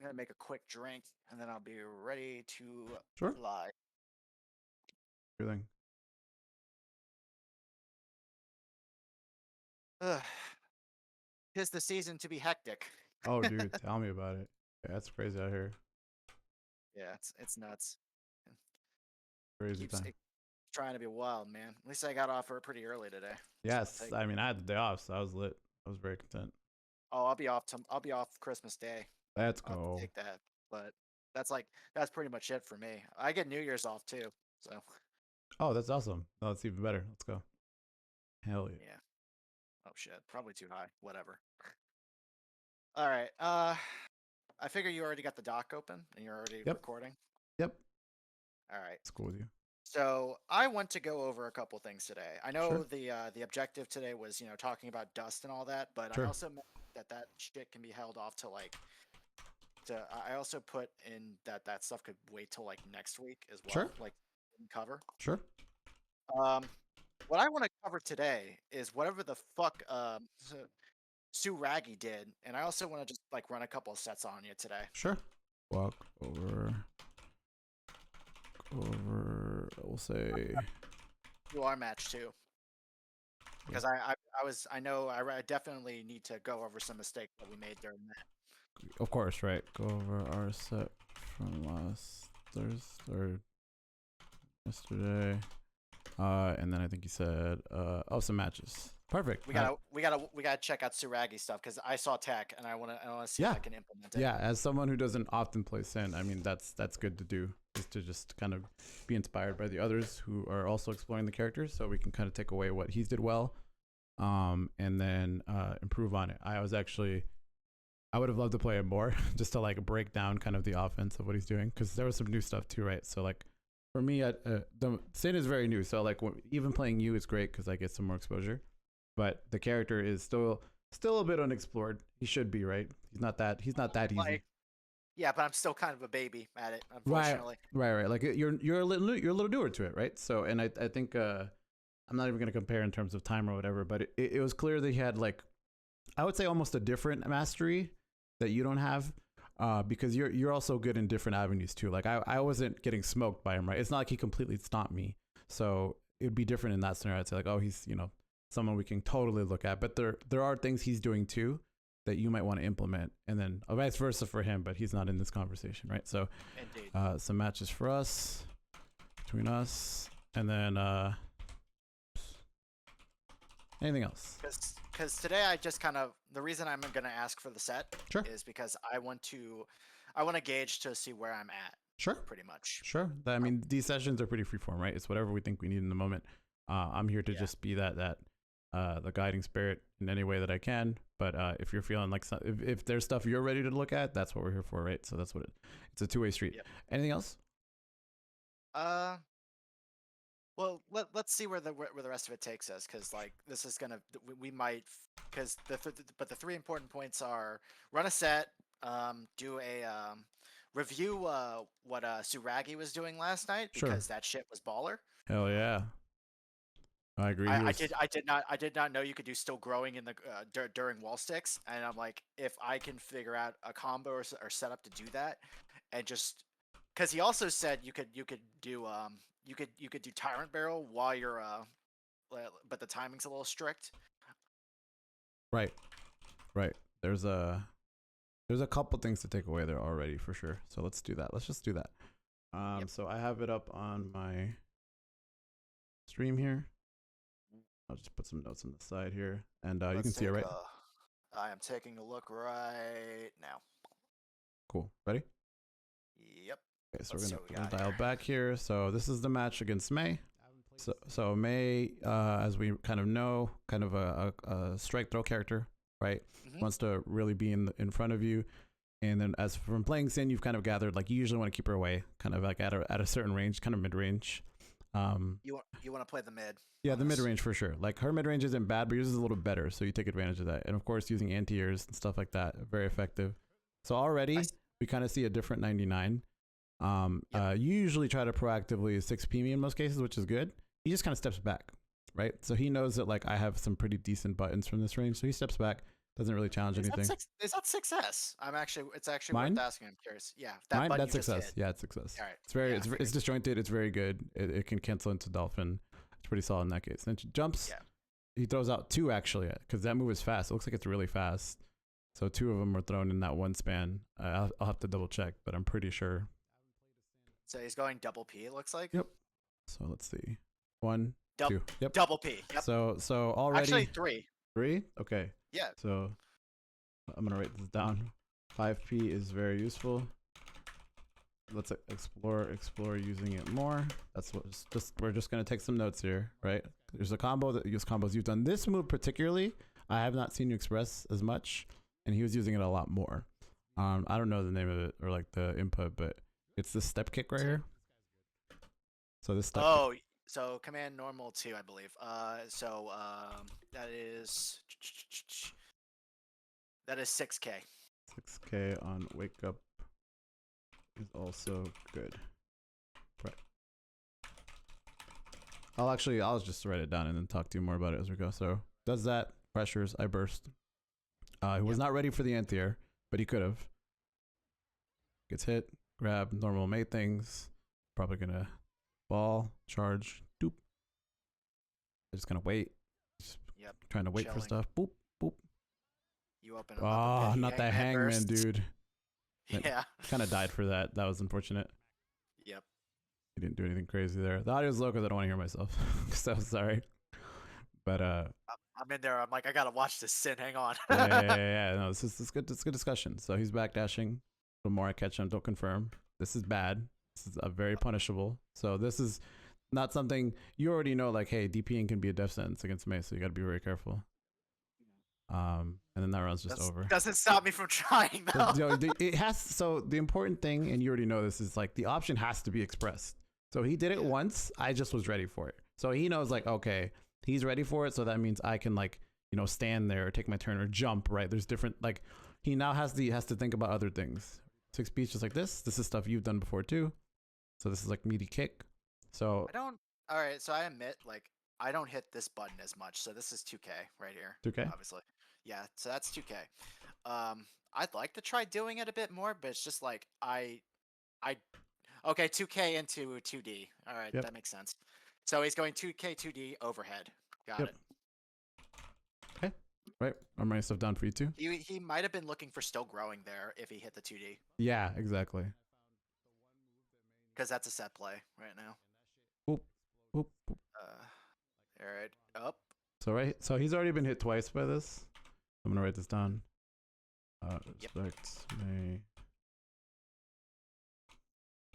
gonna make a quick drink, and then I'll be ready to Sure. fly. Everything. Ugh. 'Tis the season to be hectic. Oh, dude, tell me about it. Yeah, that's crazy out here. Yeah, it's nuts. Crazy Keeps time. it trying to be wild, man. At least I got off pretty early today, so I'll Yes, take I it. mean I had the day off, so I was lit. I was very content. Oh, I'll be off. I'll be off Christmas Day. Let's I'll have to go. take that. But that's pretty much it for me. I get New Year's off too, so Oh, that's awesome. Oh, that's even better. Let's go. Hell yeah. yeah. Oh shit, probably too high. Whatever. All right. I figure you already got the doc open and you're already Yep. recording. Yep. All right. It's cool with you. So I want to go over a couple things today. I know Sure. the objective today was talking about dust and all that, but I Sure. also meant that shit can be held off to like to. I also put in that stuff could wait till like next week as Sure. well, like cover. Sure. Um, what I want to cover today is whatever the fuck Sue Raggy did, and I also want to just like run a couple of sets on you today. Sure. Walk over. We'll say. Do our match too. Because I definitely need to go over some mistakes that we made during that. Of course, right. Go over our set from last Thursday or yesterday. And then I think you said some matches. Perfect. We gotta check out Suragi stuff because I saw tech and I wanna see if Yeah. I can implement it. Yeah, as someone who doesn't often play Sin, I mean that's good to do, is to just kind of be inspired by the others who are also exploring the characters, so we can kind of take away what he's did well, and then improve on it. I would have loved to play it more, just to like break down kind of the offense of what he's doing, because there was some new stuff too, right? So like for me, the Sin is very new, so like even playing you is great because I get some more exposure, but the character is still a bit unexplored. He should be, right? He's not that easy. Like, yeah, but I'm still kind of a baby at it, Right, unfortunately. right. Like you're a little newer to it, right? So, and I think I'm not even gonna compare in terms of time or whatever, but it was clear that he had like, I would say almost a different mastery that you don't have, because you're also good in different avenues too. Like I wasn't getting smoked by him, right? It's not like he completely stomped me, so it would be different in that scenario. I'd say like, oh, he's someone we can totally look at, but there are things he's doing too that you might want to implement, and then vice versa for him, but he's not in this conversation, right? So Indeed. some matches for us, between us, and then anything else? Because today I just kind of the reason I'm gonna ask for the set Sure. is because I want to gauge to see where I'm at. Sure. Pretty much. Sure. I mean, these sessions are pretty freeform, right? It's whatever we think we need in the moment. I'm here to just be that the guiding spirit in any way that I can. But if you're feeling like if there's stuff you're ready to look at, that's what we're here for, right? So that's what it's a two-way street. Yep. Anything else? Well, let's see where the rest of it takes us, because like this is gonna we might, because but the three important points are run a set, do a review what Suragi was doing last night, because that shit was baller. Hell yeah. I agree. I did not know you could do still growing in the during wall sticks, and I'm like, if I can figure out a combo or setup to do that, and just because he also said you could do you could do tyrant barrel while you're but the timing's a little strict. Right. There's a couple things to take away there already for sure. So let's do that. Let's just do that. So I have it up on my stream here. I'll just put some notes on the side here, and you can see it, right? I am taking a look right now. Cool. Ready? Yep. Okay, so we're gonna dial back here. So this is the match against May. So May, as we kind of know, kind of a strike throw character, right? Mm-hmm. Wants to really be in front of you. And then as from playing Sin, you've kind of gathered like you usually want to keep her away, kind of like at a certain range, kind of mid range. You want to play the mid? Yeah, the mid range for sure. Like her mid range isn't bad, but yours is a little better, so you take advantage of that. And of course, using anti-airs and stuff like that, very effective. So already we kind of see a different 99. You usually try to proactively 6P me in most cases, which is good. He just kind of steps back, right? So he knows that like I have some pretty decent buttons from this range, so he steps back, Doesn't really challenge anything. Is that success? It's actually worth Mine? asking. I'm curious. Yeah, that Mine? button That's you just success. hit. Yeah, it's success. All right. It's very, Yeah, I it's figured. disjointed. It's very good. It can cancel into dolphin. It's pretty solid in that case. Then jumps. Yeah. He throws out 2 actually, because that move is fast. It looks like it's really fast. So 2 of them were thrown in that one span. I'll have to double check, but I'm pretty sure. So he's going double P. It looks like. Yep. So let's see. 1, Dou- 2. Yep. Double P. Yep. So already Actually, 3. 3. Okay. Yeah. So I'm gonna write this down. 5P is very useful. Let's explore using it more. That's what we're just gonna take some notes here, right? There's a combo that use combos. You've done this move particularly. I have not seen you express as much, and he was using it a lot more. I don't know the name of it or like the input, but it's this step kick right here. So this step kick. So command normal 2, I believe. That is 6K. 6K on wake up is also good. Right. I'll just write it down and then talk to you more about it as we go. So does that, pressures, I burst. He was not ready for the anti-air, but he could have. Gets hit, grab, normal mate things. Probably gonna ball, charge, doop. Just gonna wait. Just trying to wait for stuff. Boop, boop. You open. Oh, not that hangman, burst. dude. Yeah. Kind of died for that. That was unfortunate. Yep. He didn't do anything crazy there. The audio's low because I don't want to hear myself. So sorry. But I'm in there. I'm like, I gotta watch this sin. Hang on. yeah. No, this is good. It's good discussion. So he's backdashing. The more I catch him, don't confirm. This is bad. This is very punishable. So this is not something you already know. Like, hey, DPing can be a death sentence against me, so you got to be very careful. And then that round's just over. Doesn't stop me from trying though. It has. So the important thing, and you already know this, is like the option has to be expressed. So he did it once. I just was ready for it. So he knows like, okay, he's ready for it. So that means I can like, stand there or take my turn or jump. Right? There's different like. He now has to think about other things. 6P is just like this. This is stuff you've done before too. So this is like meaty kick. So All right. So I admit, like, I don't hit this button as much. So this is 2K right here. 2K. Obviously. Yeah. So that's 2K. I'd like to try doing it a bit more, but it's just like okay, 2K into 2D. All right, Yep. that makes sense. So he's going 2K 2D overhead. Got it. Okay. Right. I'm writing stuff down for you too. He might have been looking for still growing there if he hit the 2D. Yeah, exactly. Because that's a set play right now. Boop, boop, boop. All right, up. So he's already been hit twice by this. I'm gonna write this down. Respect may.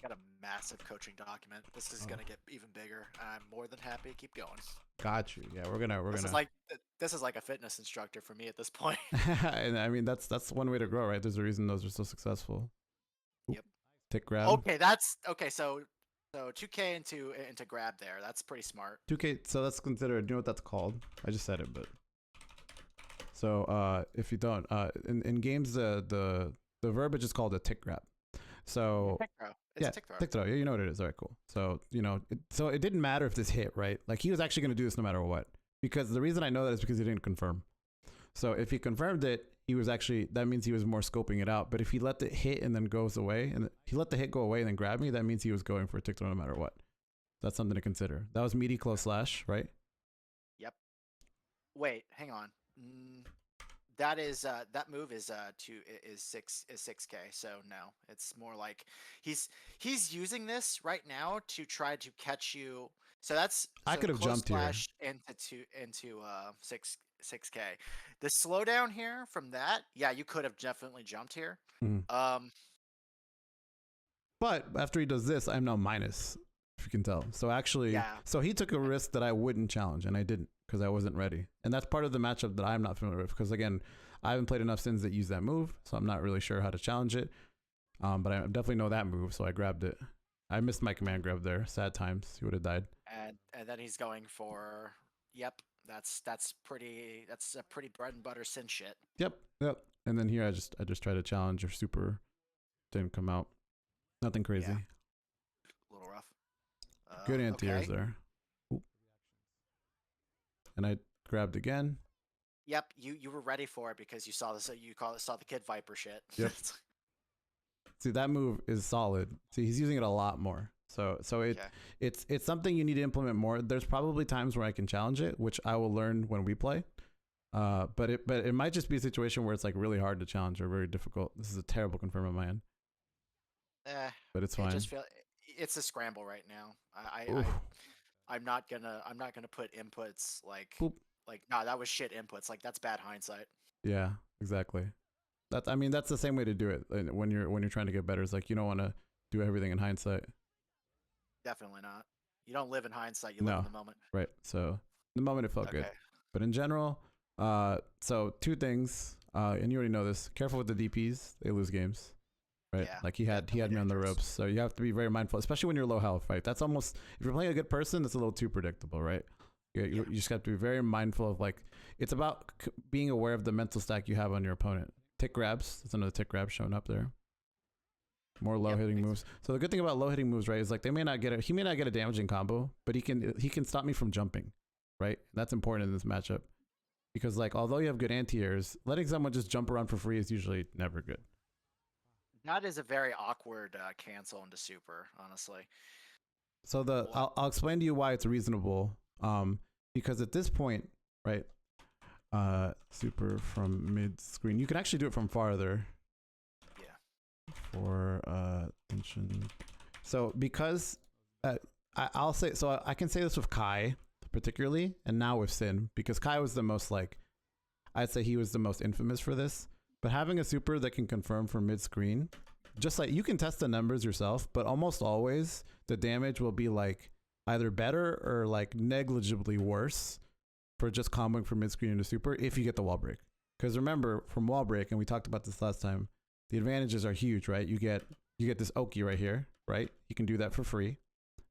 Got a massive coaching document. This is gonna get even bigger. I'm more than happy. Keep going. Got you. Yeah, we're gonna. This is like a fitness instructor for me at this point. And I mean that's one way to grow, right? There's a reason those are so successful. Oop. Yep. Tick grab. Okay, that's okay. So 2K into grab there. That's pretty smart. 2K. So that's considered. You know what that's called? I just said it, but. So if you don't, in games the verbiage is called a tick grab. So Tick throw. It's a tick throw. Tick throw. Yeah, you know what it is. All right, cool. So so it didn't matter if this hit, right? Like he was actually going to do this no matter what. Because the reason I know that is because he didn't confirm. So if he confirmed it, that means he was more scoping it out. But if he let the hit and then goes away, and he let the hit go away and then grab me, that means he was going for a tick throw no matter what. That's something to consider. That was meaty close slash, right? Yep. Wait, hang on. That is that move is 6K. So no, it's more like he's using this right now to try to catch you. So that's I could have jumped here into 6K. The slowdown here from that, yeah, you could have definitely jumped here. But after he does this, I'm now minus, if you can tell. So actually, so he took a risk that I wouldn't challenge, and I didn't because I wasn't ready. And that's part of the matchup that I'm not familiar with because, again, I haven't played enough sins that use that move, so I'm not really sure how to challenge it. But I definitely know that move, so I grabbed it. I missed my command grab there. Sad times. He would have died. And then he's going for, yep, that's a pretty bread and butter sin shit. Yep. And then here I just try to challenge your super. Didn't come out. Nothing crazy. Yeah. A little rough. Good anti-airs there. Ooh. And I grabbed again. Yep, you were ready for it because you saw this. Saw the Kid Viper shit. Yep. See, that move is solid. See, he's using it a lot more. So Okay. it's something you need to implement more. There's probably times where I can challenge it, which I will learn when we play. But it might just be a situation where it's like really hard to challenge or very difficult. This is a terrible confirm on my end, but it's It fine. just feel it's a scramble right now. Oof. I'm not gonna put inputs Boop. like nah, that was shit inputs. Like that's bad hindsight. Yeah, exactly. I mean that's the same way to do it when you're trying to get better. It's like you don't want to do everything in hindsight. Definitely not. You don't live in hindsight. You live No, in the moment. right. So in the moment it felt good, Okay. but in general, so two things, and you already know this. Careful with the DPS; they lose games. Right, Yeah. like he had Definitely me on the dangerous. ropes, so you have to be very mindful, especially when you're low health. Right, that's almost if you're playing a good person, that's a little too predictable. Right, you just have to be very mindful of like it's about being aware of the mental stack you have on your opponent. Tick grabs, there's another tick grab showing up there. More low hitting moves. So the good thing about low hitting moves, right, is like he may not get a damaging combo, but he can stop me from jumping. Right, that's important in this matchup because like although you have good anti-airs, letting someone just jump around for free is usually never good. That is a very awkward cancel into super, honestly. So What? I'll explain to you why it's reasonable. Because at this point, right, super from mid screen, you can actually do it from farther. Yeah. For tension. So because I'll say so I can say this with Kai particularly, and now with Sin because Kai was the most like I'd say he was the most infamous for this. But having a super that can confirm from mid screen, just like you can test the numbers yourself, but almost always the damage will be like either better or like negligibly worse for just comboing from mid screen into super if you get the wall break. Because remember from wall break, and we talked about this last time, the advantages are huge, right? You get this Oki right here, right? You can do that for free,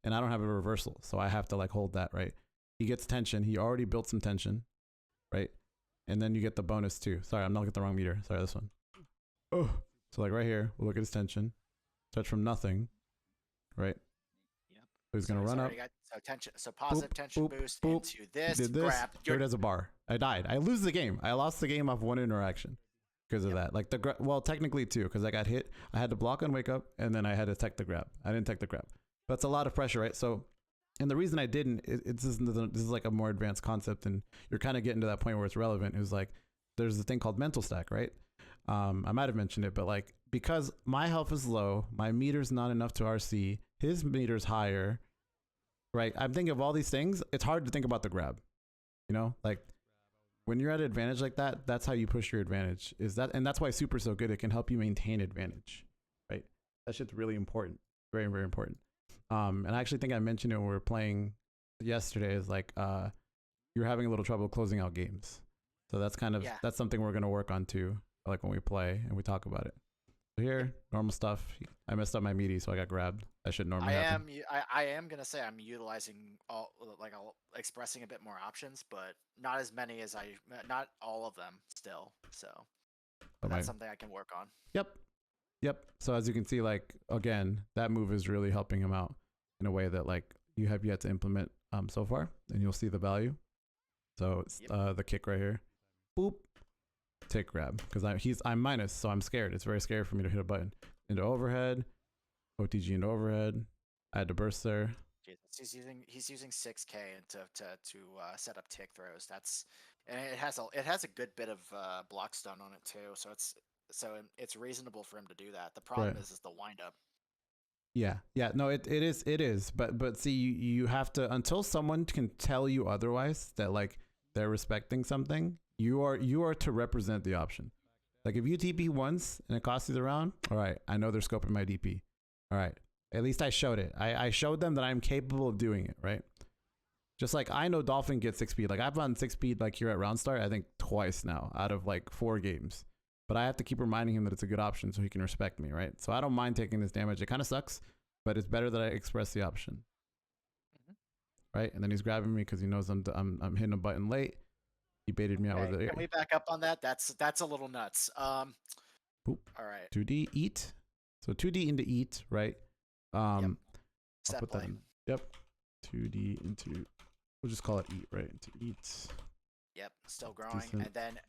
and I don't have a reversal, so I have to like hold that, right? He gets tension. He already built some tension, right? And then you get the bonus too. Sorry, I'm not looking at the wrong meter. Sorry, this one. Oh, so like right here, we'll look at his tension. Touch from nothing, right? Yep. So he's gonna run up. So positive Boop, tension boop, boost boop. into this. Did this. Grab. Third as a bar. I died. I lose the game. I lost the game off one interaction because of that. Like well, technically two, because I got hit. I had to block and wake up, and then I had to tech the grab. I didn't tech the grab. That's a lot of pressure, right? So, and the reason I didn't, this is like a more advanced concept, and you're kind of getting to that point where it's relevant. Is like there's a thing called mental stack, right? I might have mentioned it, but like because my health is low, my meter's not enough to RC, his meter's higher, right? I'm thinking of all these things. It's hard to think about the grab, you know, like when you're at an advantage like that, that's how you push your advantage. And that's why super's so good. It can help you maintain advantage, right? That shit's really important, very very important. And I actually think I mentioned it when we were playing yesterday. Is like you're having a little trouble closing out games, so that's that's something we're gonna work on too. Like when we play and we talk about it. So here, normal stuff. I messed up my meaty, so I got grabbed. That should normally happen. I am gonna say I'm utilizing expressing a bit more options, but not as many as not all of them still. So that's something I can work on. Yep. So as you can see, like again, that move is really helping him out in a way that like you have yet to implement so far, and you'll see the value. So it's the kick right here. Boop. Take grab because I'm minus, so I'm scared. It's very scary for me to hit a button. Into overhead, OTG into overhead. I had to burst there. He's using 6K to set up tick throws. And it has a good bit of block stun on it too. So it's reasonable for him to do that. The problem is the wind up. Yeah. No, it is. But see, you have to until someone can tell you otherwise that like they're respecting something. You are to represent the option. Like if you TP once and it costs you the round, all right, I know they're scoping my DP. All right, at least I showed it. I showed them that I'm capable of doing it, right? Just like I know Dolphin gets 6 speed. Like I've run 6 speed like here at round start, I think twice now out of like 4 games. But I have to keep reminding him that it's a good option so he can respect me, right? So I don't mind taking this damage. It kind of sucks, but it's better that I express the option. Right? And then he's grabbing me because he knows I'm hitting a button late. He baited me out with it. Can we back up on that? That's a little nuts. Boop. All right. 2D eat. So 2D into eat, right? Yep. I'll put that in. Yep. 2D into. We'll just call it eat, right? Into eat. Yep, still growing. Decent. And then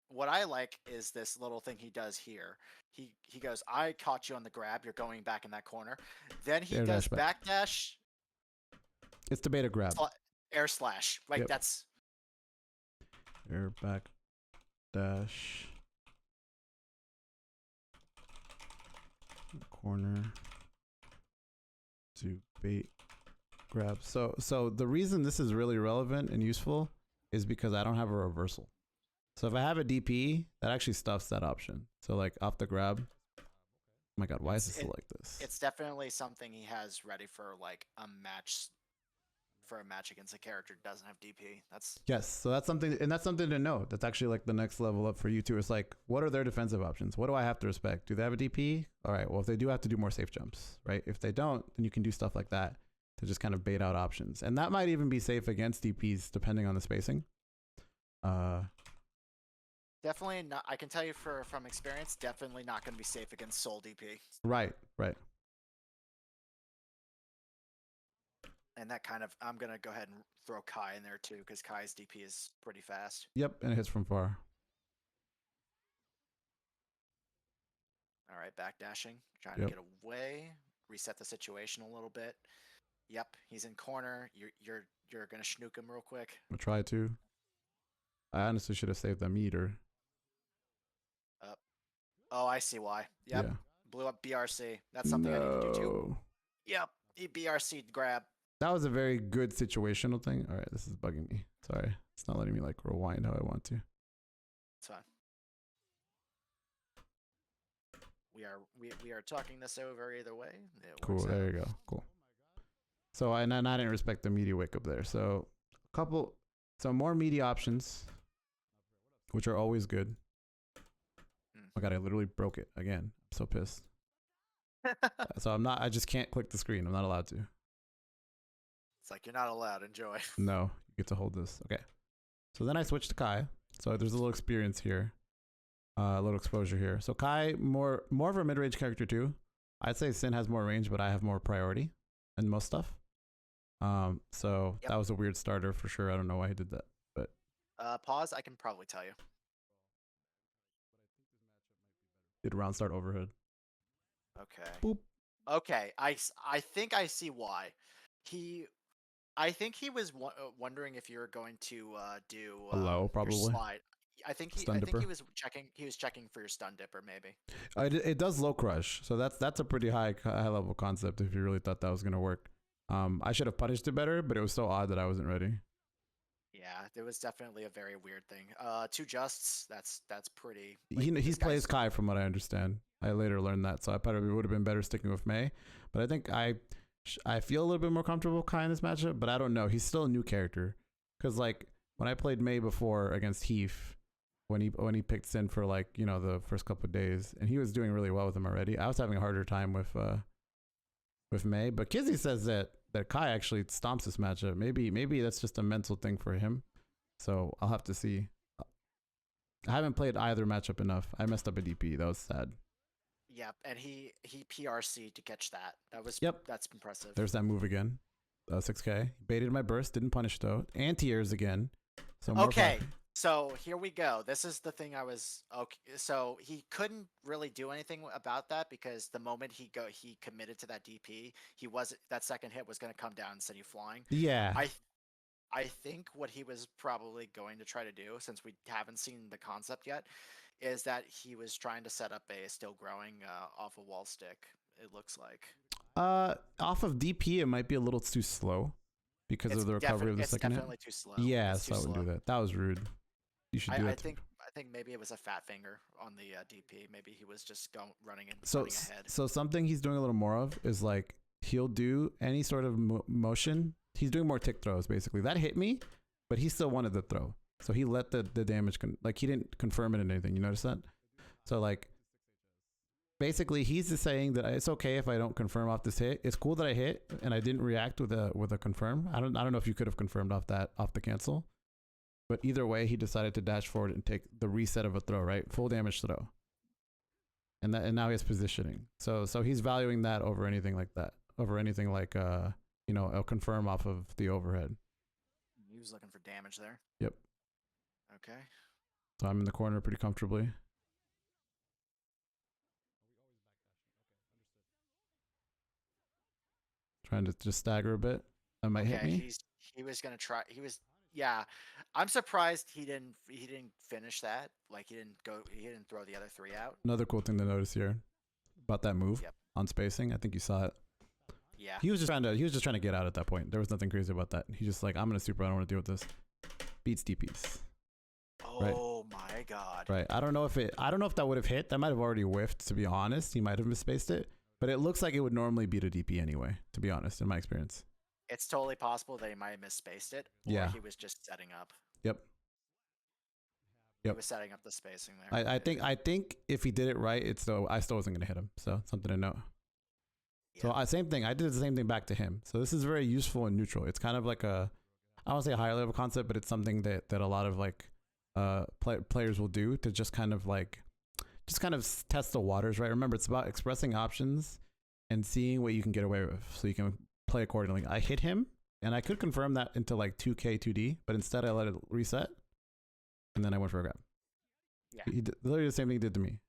what I like is this little thing he does here. He goes, I caught you on the grab. You're going back in that corner. Then he Air does dash back. backdash, It's the beta grab. air slash. Right, Yep. that's Air back dash. Corner to bait grab. So the reason this is really relevant and useful is because I don't have a reversal. So if I have a DP, that actually stuffs that option. So like off the grab. Oh my god, why is this like this? it's definitely something he has ready for like a match, for a match against a character who doesn't have DP. That's Yes, so that's something, and that's something to know. That's actually like the next level up for you too. It's like, what are their defensive options? What do I have to respect? Do they have a DP? All right, well, if they do, have to do more safe jumps, right? If they don't, then you can do stuff like that to just kind of bait out options, and that might even be safe against DPs depending on the spacing. definitely not. I can tell you from experience, definitely not going to be safe against Soul DP. Right. And that kind of, I'm going to go ahead and throw Kai in there too, because Kai's DP is pretty fast. Yep, and it hits from far. All right, backdashing, trying Yep. to get away, reset the situation a little bit. Yep, he's in corner. You're gonna schnook him real quick. I'm gonna try to. I honestly should have saved the meter. Oh, I see why. Yep, Yeah. blew up BRC. That's something I need to do too. No. Yep, he BRC grab. That was a very good situational thing. All right, this is bugging me. Sorry, it's not letting me like rewind how I want to. It's fine. We are talking this over either way. Cool. There you go. Cool. So I didn't respect the media wake up there. So more media options, which are always good. Oh my god, I literally broke it again. I'm so pissed. So I just can't click the screen. I'm not allowed to. It's like you're not allowed. Enjoy. No, you get to hold this. Okay. So then I switched to Kai. So there's a little experience here. A little exposure here. So Kai, more of a mid-range character too. I'd say Sin has more range, but I have more priority in most stuff. So Yep. that was a weird starter for sure. I don't know why he did that, but Pause. I can probably tell you. did round start overhead. Okay. Boop. Okay. I think I see why. I think he was wondering if you were going to do A low, your probably. slide. I think Stun he dipper. was checking. He was checking for your stun dipper, maybe. It does low crush, so that's a pretty high level concept. If you really thought that was gonna work, I should have punished it better, but it was so odd that I wasn't ready. Yeah, it was definitely a very weird thing. Two justs. That's pretty. He this plays guy's- Kai from what I understand. I later learned that, so I probably would have been better sticking with Mei. But I think I feel a little bit more comfortable with Kai in this matchup, but I don't know. He's still a new character, because like when I played Mei before against Heath, when he picked Sin for like the first couple of days, and he was doing really well with him already. I was having a harder time with Mei, but Kizzy says that Kai actually stomps this matchup. Maybe that's just a mental thing for him. So I'll have to see. I haven't played either matchup enough. I messed up a DP. That was sad. Yep, and he PRC to catch that. Yep. That's impressive. There's that move again. 6K. Baited my burst. Didn't punish though. Anti-airs again. So more Okay. fun. So here we go. This is the thing I was okay. So he couldn't really do anything about that because the moment he committed to that DP, that second hit was going to come down and send you flying. Yeah. I think what he was probably going to try to do, since we haven't seen the concept yet, is that he was trying to set up a still growing off a wall stick. It looks like. Off of DP, it might be a little too slow because of the recovery of the second hit. It's definitely too slow. Yeah, It's so too I wouldn't slow. do that. That was rude. You should do that. I think maybe it was a fat finger on the DP. Maybe he was just running ahead. So something he's doing a little more of is like he'll do any sort of motion. He's doing more tick throws basically. That hit me, but he still wanted the throw. So he let the damage he didn't confirm it in anything. You notice that? So like basically he's just saying that it's okay if I don't confirm off this hit. It's cool that I hit and I didn't react with a confirm. I don't know if you could have confirmed off the cancel. But either way, he decided to dash forward and take the reset of a throw, right? Full damage throw. And now he has positioning. So he's valuing that over anything like that. Over anything like a confirm off of the overhead. He was looking for damage there. Yep. Okay. So I'm in the corner pretty comfortably. Trying to just stagger a bit. That might hit Okay. me. He was gonna try. Yeah. I'm surprised he didn't finish that. Like he didn't throw the other three out. Another cool thing to notice here about that move Yep. on spacing. I think you saw it. Yeah. He was just trying to get out at that point. There was nothing crazy about that. He's just like, I'm gonna super. I don't want to deal with this. Beats DPs. Right. Oh my god. Right. I don't know if that would have hit. That might have already whiffed. To be honest, he might have misspaced it. But it looks like it would normally beat a DP anyway. To be honest, in my experience. It's totally possible that he might have misspaced it, or Yeah. he was just setting up. Yep. He Yep. was setting up the spacing there. I think if he did it right, I still wasn't gonna hit him. So something to note. Yeah. So same thing. I did the same thing back to him. So this is very useful and neutral. It's kind of like I don't want to say a higher level concept, but it's something that a lot of like players will do to just kind of test the waters, right? Remember, it's about expressing options and seeing what you can get away with, so you can play accordingly. I hit him, and I could confirm that into like 2K 2D, but instead I let it reset, and then I went for a grab. Yeah. He did literally the same thing he did to me.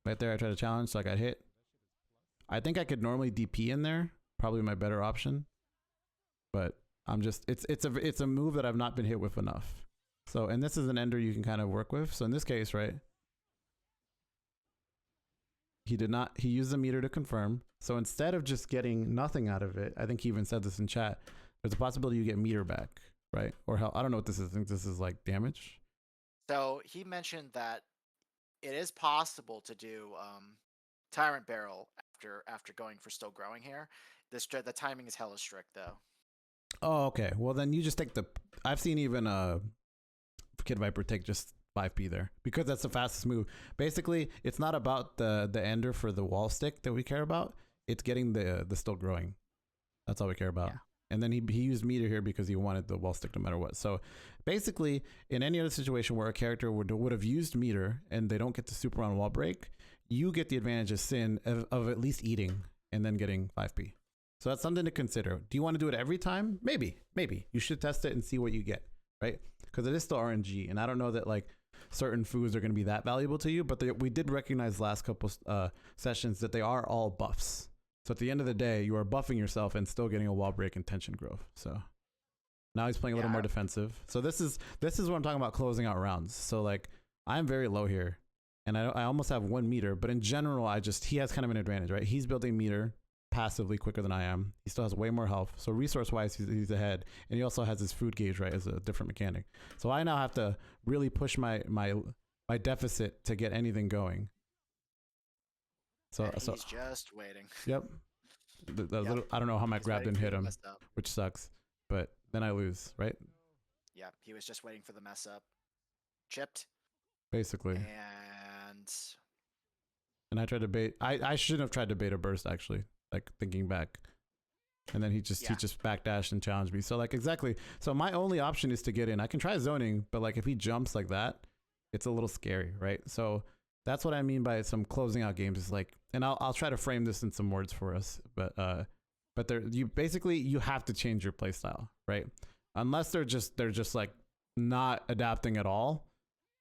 Right there, I tried to challenge, so I got hit. I think I could normally DP in there, probably my better option, but I'm just it's a move that I've not been hit with enough. So, and this is an ender you can kind of work with. So in this case, right, he used the meter to confirm. So instead of just getting nothing out of it, I think he even said this in chat, there's a possibility you get meter back, right? Or hell, I don't know what this is. I think this is like damage. So he mentioned that it is possible to do Tyrant Barrel after going for still growing here. The timing is hella strict though. Oh, okay. Well, then you just take I've seen even Kid Viper take just 5p there because that's the fastest move. Basically, it's not about the ender for the wall stick that we care about. It's getting the still growing. That's all we care about. Yeah. And then he used meter here because he wanted the wall stick no matter what. So basically, in any other situation where a character would have used meter and they don't get the super on wall break, you get the advantage of Sin of at least eating and then getting 5p. So that's something to consider. Do you want to do it every time? Maybe. You should test it and see what you get, right? Because it is still RNG, and I don't know that like certain foods are going to be that valuable to you, but we did recognize last couple sessions that they are all buffs. So at the end of the day, you are buffing yourself and still getting a wall break and tension growth. So now he's playing a little more defensive. So this is what I'm talking about, closing out rounds. So like I'm very low here, and I almost have 1 meter, but in general, he has kind of an advantage, right? He's building meter passively quicker than I am. He still has way more health. So resource wise, he's ahead. And he also has his food gauge, right, as a different mechanic. So I now have to really push my deficit to get anything going. So he's just waiting. Yep. I don't know how my grab didn't hit him, which sucks. But then I lose, right? Yeah, he was just waiting for the mess up. Chipped. Basically. And I tried to bait. I shouldn't have tried to bait a burst, actually. Like thinking back, and then he just backdashed and challenged me. So like exactly. So my only option is to get in. I can try zoning, but like if he jumps like that, it's a little scary, right? So that's what I mean by some closing out games. Is like, and I'll try to frame this in some words for us, but you have to change your play style, right? Unless they're just like not adapting at all.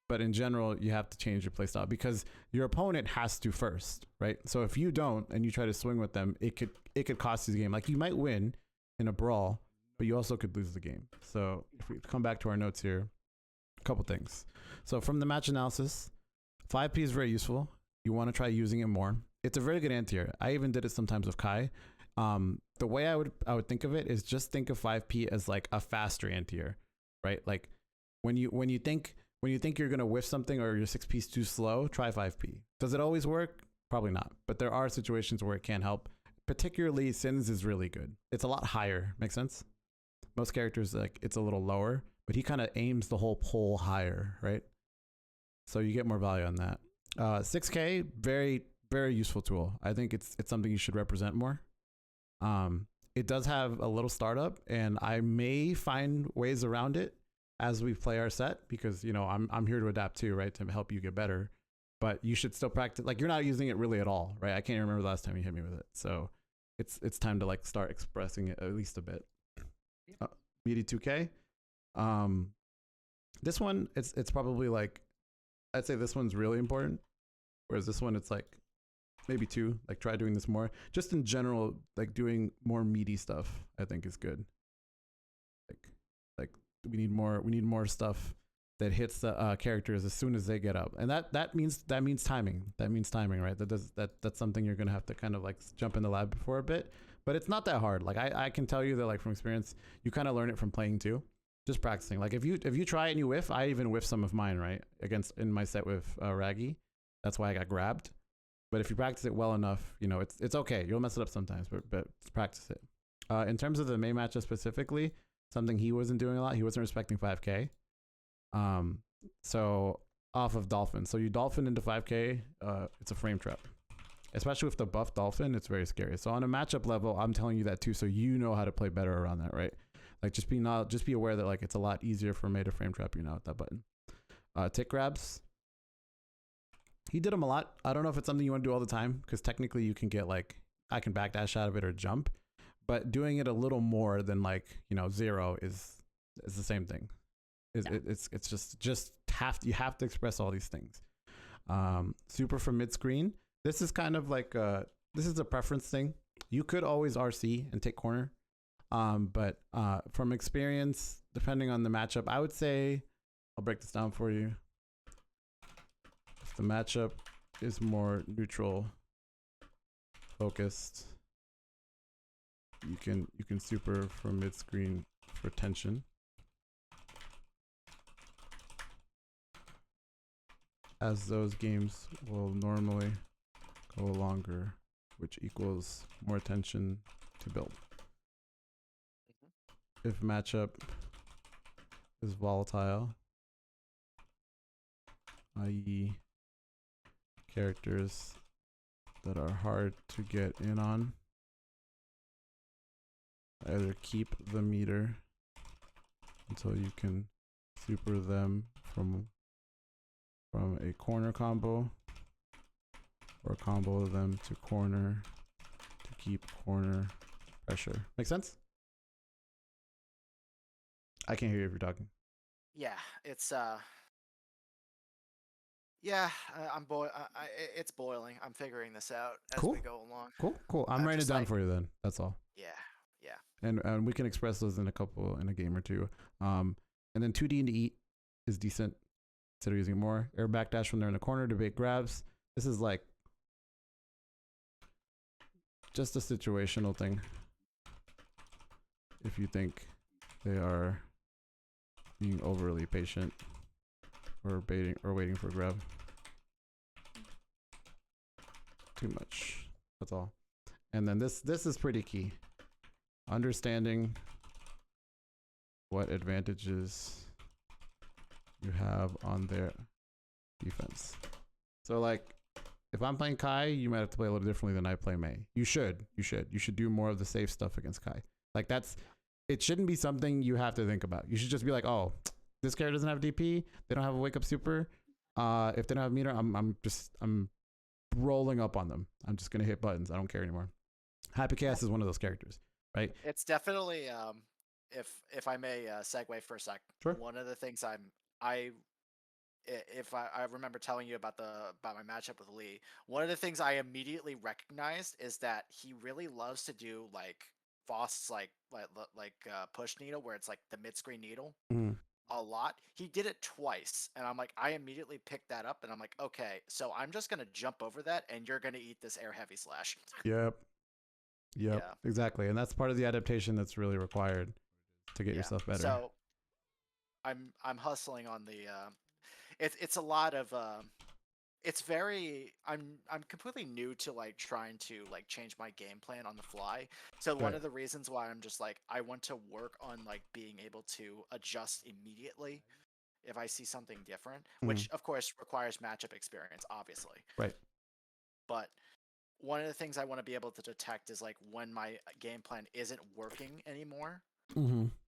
But in general, you have to change your playstyle because your opponent has to first, right? So if you don't and you try to swing with them, it could cost you the game. Like you might win in a brawl, but you also could lose the game. So if we come back to our notes here, a couple things. So from the match analysis, 5p is very useful. You want to try using it more. It's a very good anti-air. I even did it sometimes with Kai. The way I would think of it is just think of 5p as like a faster anti-air, right? Like when you think you're going to whiff something or your 6p is too slow, try 5p. Does it always work? Probably not. But there are situations where it can help. Particularly Sin's is really good. It's a lot higher. Make sense? Most characters, like it's a little lower, but he kind of aims the whole pole higher, right? So you get more value on that. 6K, very, very useful tool. I think it's something you should represent more. It does have a little startup, and I may find ways around it as we play our set, because I'm here to adapt too, right, to help you get better. But you should still practice. Like you're not using it really at all, right? I can't remember the last time you hit me with it, so it's time to like start expressing it at least a bit. BD2K, Um, this one, it's probably like, I'd say this one's really important, whereas this one it's like maybe two. Like try doing this more. Just in general, like doing more meaty stuff, I think is good. Like like we need more stuff that hits the characters as soon as they get up, and that means timing. That means timing, right? That's something you're gonna have to kind of like jump in the lab for a bit, but it's not that hard. Like I can tell you that like from experience, you kind of learn it from playing too, just practicing. Like if you try it and you whiff, I even whiff some of mine right against in my set with Raggy. That's why I got grabbed. But if you practice it well enough, you know it's okay. You'll mess it up sometimes, but practice it. In terms of the main matchup specifically, something he wasn't doing a lot. He wasn't respecting 5K. Um, so off of Dolphin. So you Dolphin into 5K, it's a frame trap. Especially with the buff Dolphin, it's very scary. So on a matchup level, I'm telling you that too, so you know how to play better around that, right? Like just be aware that like it's a lot easier for May to frame trap you now with that button. Tick grabs. He did them a lot. I don't know if it's something you want to do all the time, because technically you can get like I can backdash out of it or jump, but doing it a little more than like, you know, 0 is the same thing. It's just you have to express all these things. Super from mid screen. This is kind of like this is a preference thing. You could always RC and take corner, but from experience, depending on the matchup, I would say I'll break this down for you. If the matchup is more neutral focused, you can super from mid screen for tension. As those games will normally go longer, which equals more tension to build. If matchup is volatile, i.e. characters that are hard to get in on, either keep the meter until you can super them from a corner combo, or combo them to corner to keep corner pressure. Make sense? I can't hear you if you're talking. Yeah, it's yeah, it's boiling. I'm figuring this out as Cool. we go along. Cool. I'm writing it down for you then. That's all. Yeah, yeah. And we can express those in a game or two. And then 2D into eat is decent. Instead of using more air backdash when they're in the corner to bait grabs. This is like just a situational thing. If you think they are being overly patient or baiting or waiting for a grab. Too much. That's all. And then this is pretty key. Understanding what advantages you have on their defense. So like if I'm playing Kai, you might have to play a little differently than I play Mei. You should do more of the safe stuff against Kai. Like it shouldn't be something you have to think about. You should just be like, oh, this character doesn't have DP. They don't have a wake up super. If they don't have meter, I'm rolling up on them. I'm just gonna hit buttons. I don't care anymore. Happy Chaos is one of those characters, right? It's definitely if I may segue for a sec. Sure. One of the things I remember telling you about my matchup with Lee, one of the things I immediately recognized is that he really loves to do like Faust's like push needle, where it's like the mid screen needle. A lot. He did it twice, and I'm like, I immediately picked that up, and I'm like, okay, so I'm just gonna jump over that, and you're gonna eat this air heavy slash. Yep. Yeah. Exactly, and that's part of the adaptation that's really required to get yourself better. So I'm hustling on the. It's a lot of. It's very. I'm completely new to like trying to like change my game plan on the fly. So one of the reasons why I'm just like I want to work on like being able to adjust immediately if I see something different, which of course requires matchup experience, obviously. Right. But one of the things I want to be able to detect is like when my game plan isn't working anymore.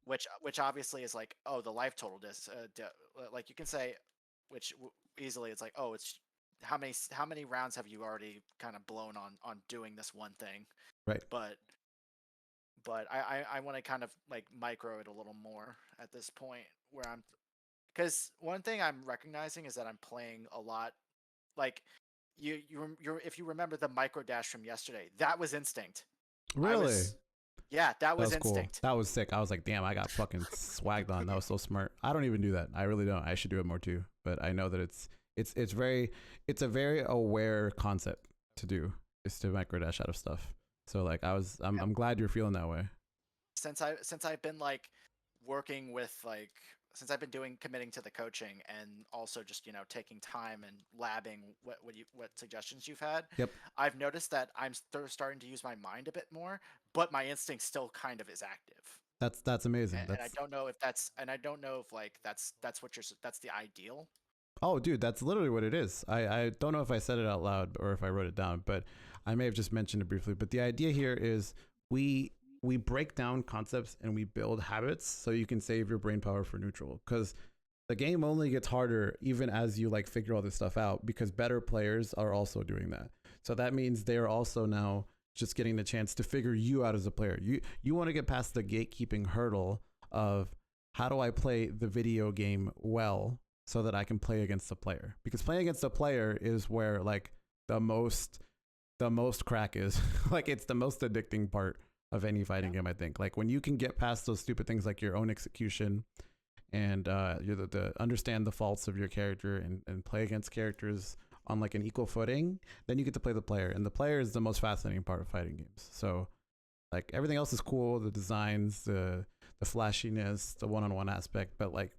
Which obviously is like, oh, the life total like you can say, which easily it's like, oh, it's how many rounds have you already kind of blown on doing this one thing, right? But but I want to kind of like micro it a little more at this point where I'm because one thing I'm recognizing is that I'm playing a lot like you're if you remember the micro dash from yesterday, that was instinct. I Really? was yeah, that That was was cool. instinct. That was sick. I was like, damn, I got fucking swagged on. That was so smart. I don't even do that. I really don't. I should do it more too. But I know that it's a very aware concept to do is to micro dash out of stuff. So like I'm glad you're feeling that way. Since I've been like working with like since I've been doing committing to the coaching and also just taking time and labbing what suggestions you've had, Yep. I've noticed that I'm starting to use my mind a bit more, but my instinct still kind of is active. That's amazing. And I That's don't know if that's what that's the ideal. Oh, dude, that's literally what it is. I don't know if I said it out loud or if I wrote it down, but I may have just mentioned it briefly. But the idea here is we we break down concepts and we build habits so you can save your brain power for neutral. Because the game only gets harder even as you like figure all this stuff out, because better players are also doing that. So that means they're also now just getting the chance to figure you out as a player. You want to get past the gatekeeping hurdle of how do I play the video game well so that I can play against the player, because playing against the player is where like the most crack is. Like it's the most addicting part of any fighting game, I think. Like when you can get past those stupid things like your own execution and you're the understand the faults of your character and play against characters on like an equal footing, then you get to play the player, and the player is the most fascinating part of fighting games. So like everything else is cool, the designs, the flashiness, the one-on-one aspect, but like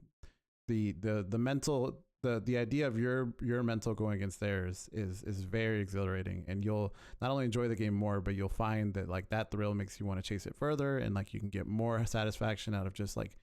the mental, the idea of your mental going against theirs is very exhilarating, and you'll not only enjoy the game more, but you'll find that like that thrill makes you want to chase it further, and like you can get more satisfaction out of just like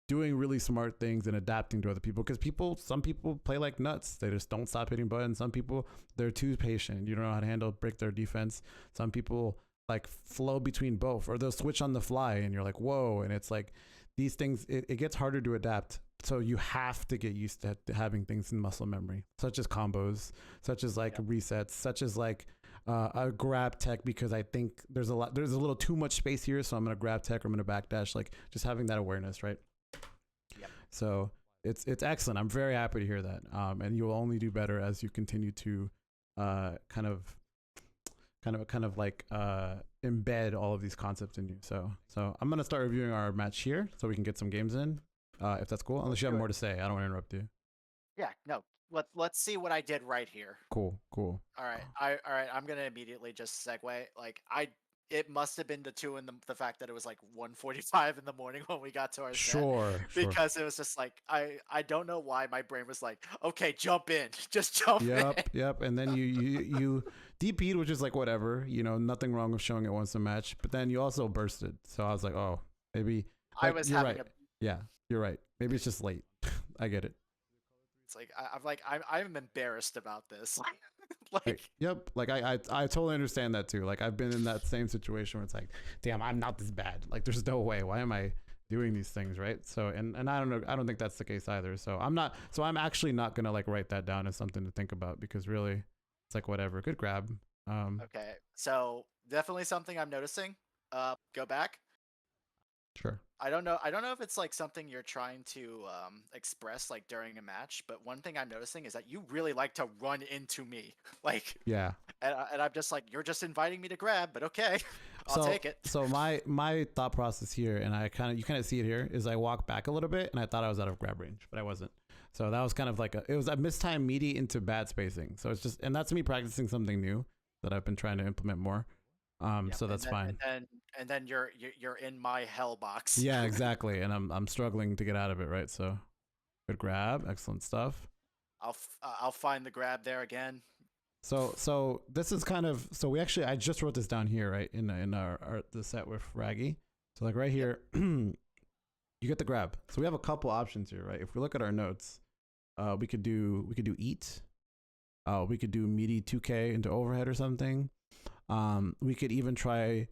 doing really smart things and adapting to other people. Because some people play like nuts, they just don't stop hitting buttons. Some people, they're too patient, you don't know how to break their defense. Some people like flow between both, or they'll switch on the fly and you're like, whoa. And it's like these things, it gets harder to adapt. So you have to get used to having things in muscle memory, such as combos, such as like resets, such as like a grab tech, because I think there's a little too much space here, so I'm gonna grab tech or I'm gonna backdash. Like just having that awareness, right? Yep. So it's excellent. I'm very happy to hear that. And you will only do better as you continue to kind of like embed all of these concepts in you. So I'm gonna start reviewing our match here so we can get some games in. If that's cool, unless you have more to say. I don't want to interrupt you. Yeah, no. Let's see what I did right here. Cool. All right, all right. I'm gonna immediately just segue. Like it must have been the fact that it was like 1:45 in the morning when we got to our set, Sure. because it was just like I don't know why my brain was like, okay, jump in, just jump in. Yep. And then you DP'd, which is like whatever, nothing wrong with showing it once a match. But then you also bursted, so I was like, oh, maybe. I was you're having right. Yeah, you're right. Maybe it's just late. I get it. It's like I'm embarrassed about this. Like yep. Like I totally understand that too. Like I've been in that same situation where it's like, damn, I'm not this bad. Like there's no way. Why am I doing these things, right? So and I don't know. I don't think that's the case either. So I'm actually not gonna like write that down as something to think about, because really, it's like whatever. Good grab. okay, so definitely something I'm noticing. Go back. Sure. I don't know if it's like something you're trying to express like during a match, but one thing I'm noticing is that you really like to run into me, like, Yeah. and I'm just like, you're just inviting me to grab, but okay, I'll take it. So my thought process here, and you kind of see it here, is I walk back a little bit, and I thought I was out of grab range, but I wasn't. So that was kind of like it was a mistimed meaty into bad spacing. So it's just, and that's me practicing something new that I've been trying to implement more. So that's fine. And then you're in my hell box. Yeah, exactly. And I'm struggling to get out of it, right? So good grab, excellent stuff. I'll find the grab there again. So this is kind of, I just wrote this down here, right, in our the set with Raggy. So like right here, you get the grab. So we have a couple options here, right? If we look at our notes, we could do eat. We could do meaty 2K into overhead or something. We could even try.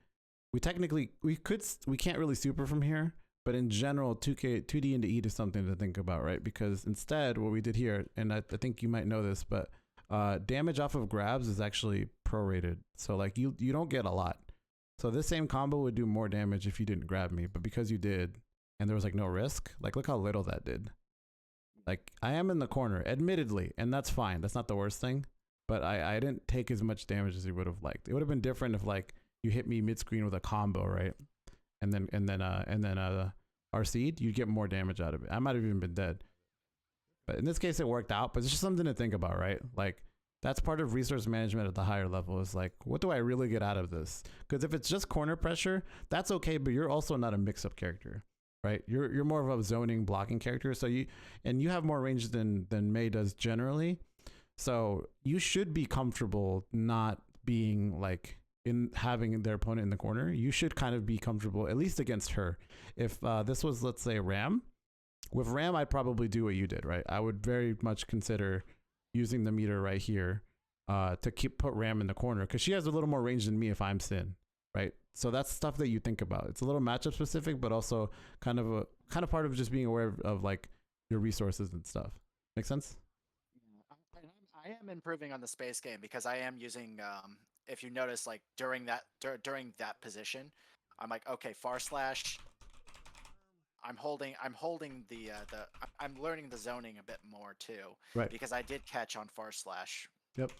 We can't really super from here, but in general, 2D into eat is something to think about, right? Because instead, what we did here, and I think you might know this, but damage off of grabs is actually prorated. So like you don't get a lot. So this same combo would do more damage if you didn't grab me, but because you did, and there was like no risk, like look how little that did. Like I am in the corner, admittedly, and that's fine. That's not the worst thing. But I didn't take as much damage as you would have liked. It would have been different if like you hit me mid screen with a combo, right? And then RC'd, you'd get more damage out of it. I might have even been dead. But in this case it worked out, but it's just something to think about, right? Like that's part of resource management at the higher level is like, what do I really get out of this? Because if it's just corner pressure, that's okay, but you're also not a mix-up character, right? You're more of a zoning blocking character. So you have more range than Mei does generally. So you should be comfortable not being like in having their opponent in the corner. You should kind of be comfortable at least against her. If this was, let's say, Ram, with Ram, I'd probably do what you did, right? I would very much consider using the meter right here to put Ram in the corner because she has a little more range than me if I'm Sin, right? So that's stuff that you think about. It's a little matchup specific, but also kind of part of just being aware of like your resources and stuff. Make sense? I am improving on the space game because I am using. If you notice, like during that position, I'm like, okay, far slash. I'm holding I'm learning the zoning a bit more too, Right. because I did catch on far slash. Yep.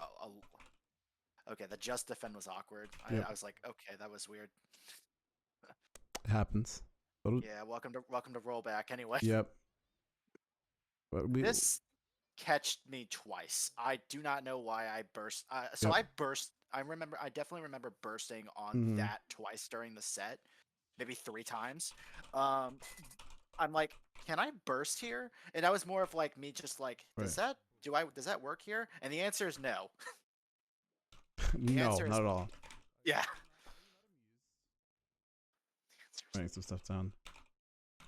Okay, the just defend was awkward. Yep. I was like, okay, that was weird. It happens. Yeah, welcome to rollback. Anyway, Yep. But this catched me twice. I do not know why I burst. So Yep. I burst. I definitely remember bursting on Mhm. that twice during the set, maybe 3 times. Um, I'm like, can I burst here? And that was more of like me just like, Right. does that work here? And the answer is no. The No, answer not is at all. yeah. Writing some stuff down.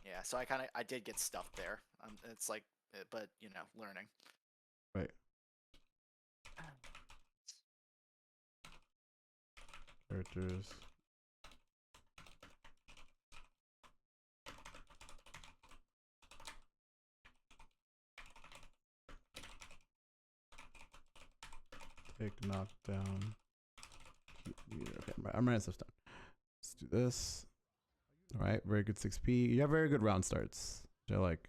Yeah, so I did get stuffed there. It's like, but you know, learning. Right. Characters. Take knockdown. Okay, I'm writing stuff down. Let's do this. All right, very good 6P. You have very good round starts. They're like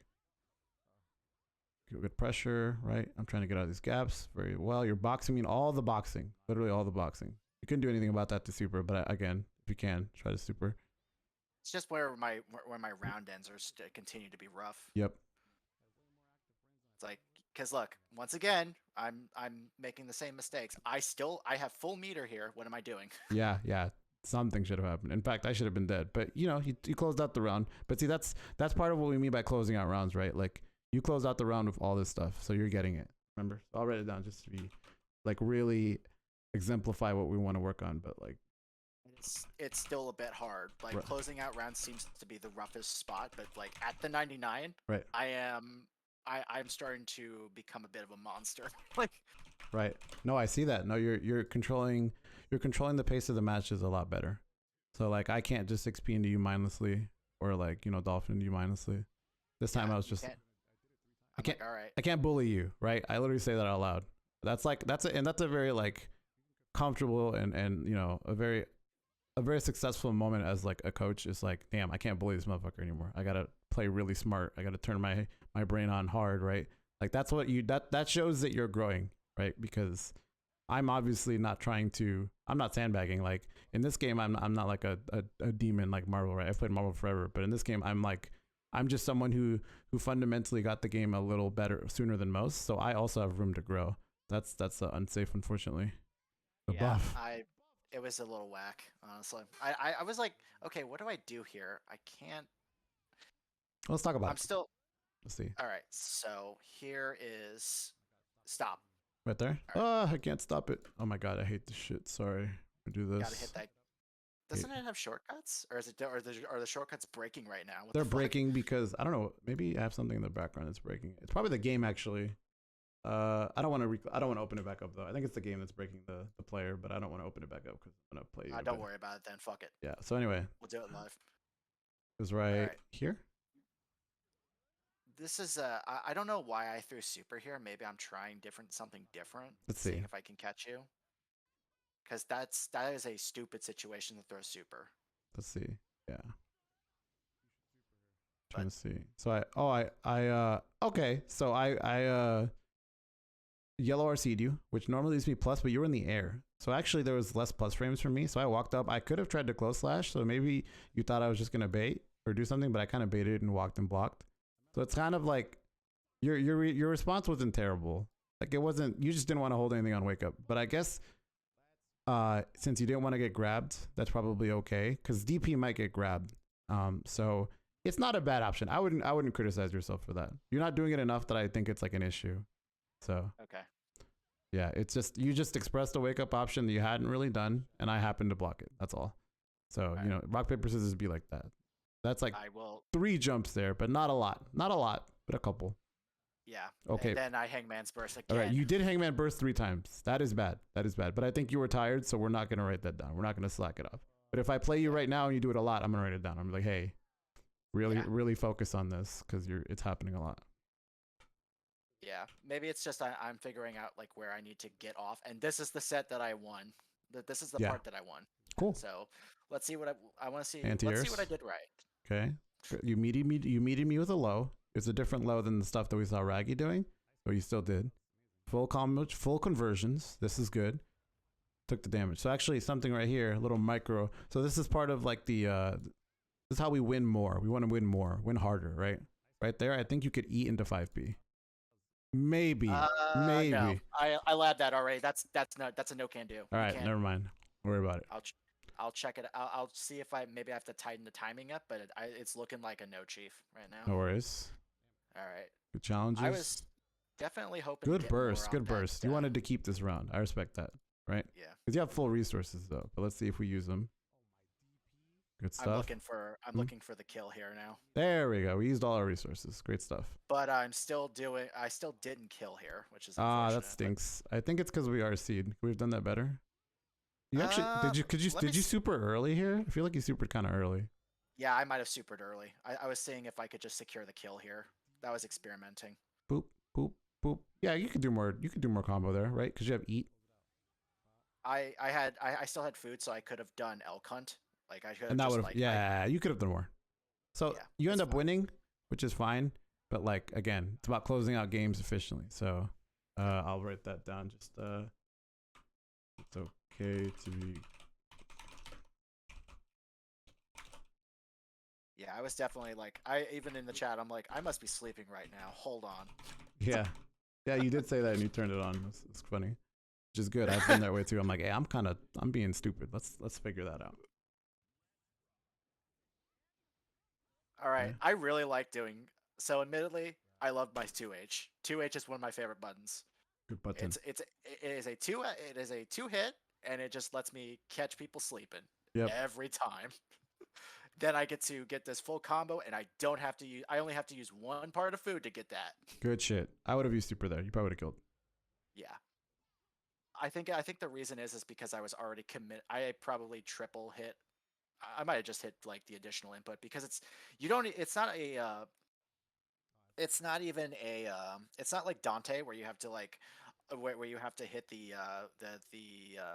good pressure, right? I'm trying to get out of these gaps very well. You're boxing me in all the boxing, literally all the boxing. You couldn't do anything about that to super, but again, if you can, try to super. It's just where my round ends continue to be rough. Yep. It's like, because look, once again, I'm making the same mistakes. I have full meter here. What am I doing? Yeah. Something should have happened. In fact, I should have been dead. But you know, you closed out the round. But see, that's part of what we mean by closing out rounds, right? Like you close out the round with all this stuff, so you're getting it. Remember? I'll write it down just to be like really exemplify what we want to work on. But like, It's still a bit hard. Like right. closing out rounds seems to be the roughest spot, but like at the 99, Right. I'm starting to become a bit of a monster. Like Right. No, I see that. No, you're controlling the pace of the matches a lot better. So like I can't just 6P into you mindlessly or like, you know, dolphin into you mindlessly. This time I was just I can't like, all right. I can't bully you, right? I literally say that out loud. That's a very like comfortable and you know, a very successful moment as like a coach is like, damn, I can't bully this motherfucker anymore. I got to play really smart. I got to turn my brain on hard, right? Like that's what that shows that you're growing, right? Because I'm obviously not I'm not sandbagging. Like in this game, I'm not like a demon like Marvel, right? I've played Marvel forever, but in this game, I'm just someone who fundamentally got the game a little better sooner than most. So I also have room to grow. That's unsafe, unfortunately. The buff. It was a little whack, honestly. I was like, okay, what do I do here? I can't. Let's talk about I'm it. still. Let's see. All right, so here is stop. Right there. Oh, I can't stop it. Oh my god, I hate this shit. Sorry. I do this. Gotta hit that. Doesn't it have shortcuts, or is it? Or are the shortcuts breaking right now? What They're the breaking because I don't know. Maybe I have something in the background that's breaking. It's probably the game actually. I don't want to open it back up though. I think it's the game that's breaking the player, but I don't want to open it back up because I'm gonna play. Don't worry about it then. Fuck it. Yeah. So anyway, We'll do it live. it was right here. This is I don't know why I threw super here. Maybe I'm trying something different. Let's see Seeing if I can catch you. because that is a stupid situation to throw super. Let's see. Yeah. But Trying to see. So okay. So I yellow RC'd you, which normally leaves me plus, but you were in the air. So actually there was less plus frames for me. So I walked up. I could have tried to close slash. So maybe you thought I was just gonna bait or do something, but I kind of baited and walked and blocked. So it's kind of like your response wasn't terrible. Like it wasn't. You just didn't want to hold anything on wake up. But I guess since you didn't want to get grabbed, that's probably okay because DP might get grabbed. So it's not a bad option. I wouldn't criticize yourself for that. You're not doing it enough that I think it's like an issue. So okay. yeah, it's just you just expressed a wake up option that you hadn't really done, and I happened to block it. That's all. So Right. you know, rock paper scissors be like that. That's like I will. 3 jumps there, but not a lot. Not a lot, but a couple. Yeah. Okay. And then I Hangman's Burst All again. right, you did Hangman Burst 3 times. That is bad. That is bad. But I think you were tired, so we're not gonna write that down. We're not gonna slack it off. But if I play you right now and you do it a lot, I'm gonna write it down. I'm like, hey, really focus on this because it's happening a lot. Yeah. Maybe it's just I'm figuring out like where I need to get off, and this is the set that I won. This is the Yeah. part that I won. Cool. So let's see what I want to see. Anti-airs. Let's see what I did right. Okay. You meted me with a low. It's a different low than the stuff that we saw Raggy doing, but you still did. Full conversions. This is good. Took the damage. So actually something right here, a little micro. So this is part of like the this is how we win more. We want to win more, win harder, right? Right there. I think you could eat into 5P. Maybe. Maybe. No. I labbed that already. That's a no can do. All right, never mind. Don't worry about it. I'll check it. I'll see if maybe I have to tighten the timing up, but it's looking like a no chief right now. No worries. All right. Good challenges. I was definitely hoping. Good to get more burst. off Good that, burst. You wanted to keep this round. I respect that. Right? Yeah. Because you have full resources though. But let's see if we use them. Good stuff. I'm looking for the kill here now. There we go. We used all our resources. Great stuff. But I still didn't kill here, which is unfortunate. That stinks. I think it's because we RC'd. We've done that better. You actually did you super early here? I feel like you supered kind of early. Yeah, I might have supered early. I was seeing if I could just secure the kill here. That was experimenting. Boop, boop, boop. Yeah, you could do more. You could do more combo there, right? Because you have eat. I still had food, so I could have done elk hunt. Like I could. And that would have. You could have done more. So yeah, you end up winning, which is fine. But like again, it's about closing out games efficiently. So I'll write that down. Just it's okay to be. Yeah, I was definitely like, even in the chat, I'm like, I must be sleeping right now. Hold on. Yeah, yeah, you did say that, and you turned it on. It's funny, which is good. I've been that way too. I'm like, hey, I'm being stupid. Let's figure that out. All right, Yeah. I really like doing. So admittedly, I love my 2H. 2H is one of my favorite buttons. Good button. It is a two hit, and it just lets me catch people sleeping every time. Then I get to get this full combo, and I don't have to use. I only have to use one part of food to get that. Good shit. I would have used super there. You probably would have killed. Yeah. I think the reason is because I was already committed. I probably triple hit. I might have just hit like the additional input because it's not like Dante where you have to like where you have to hit the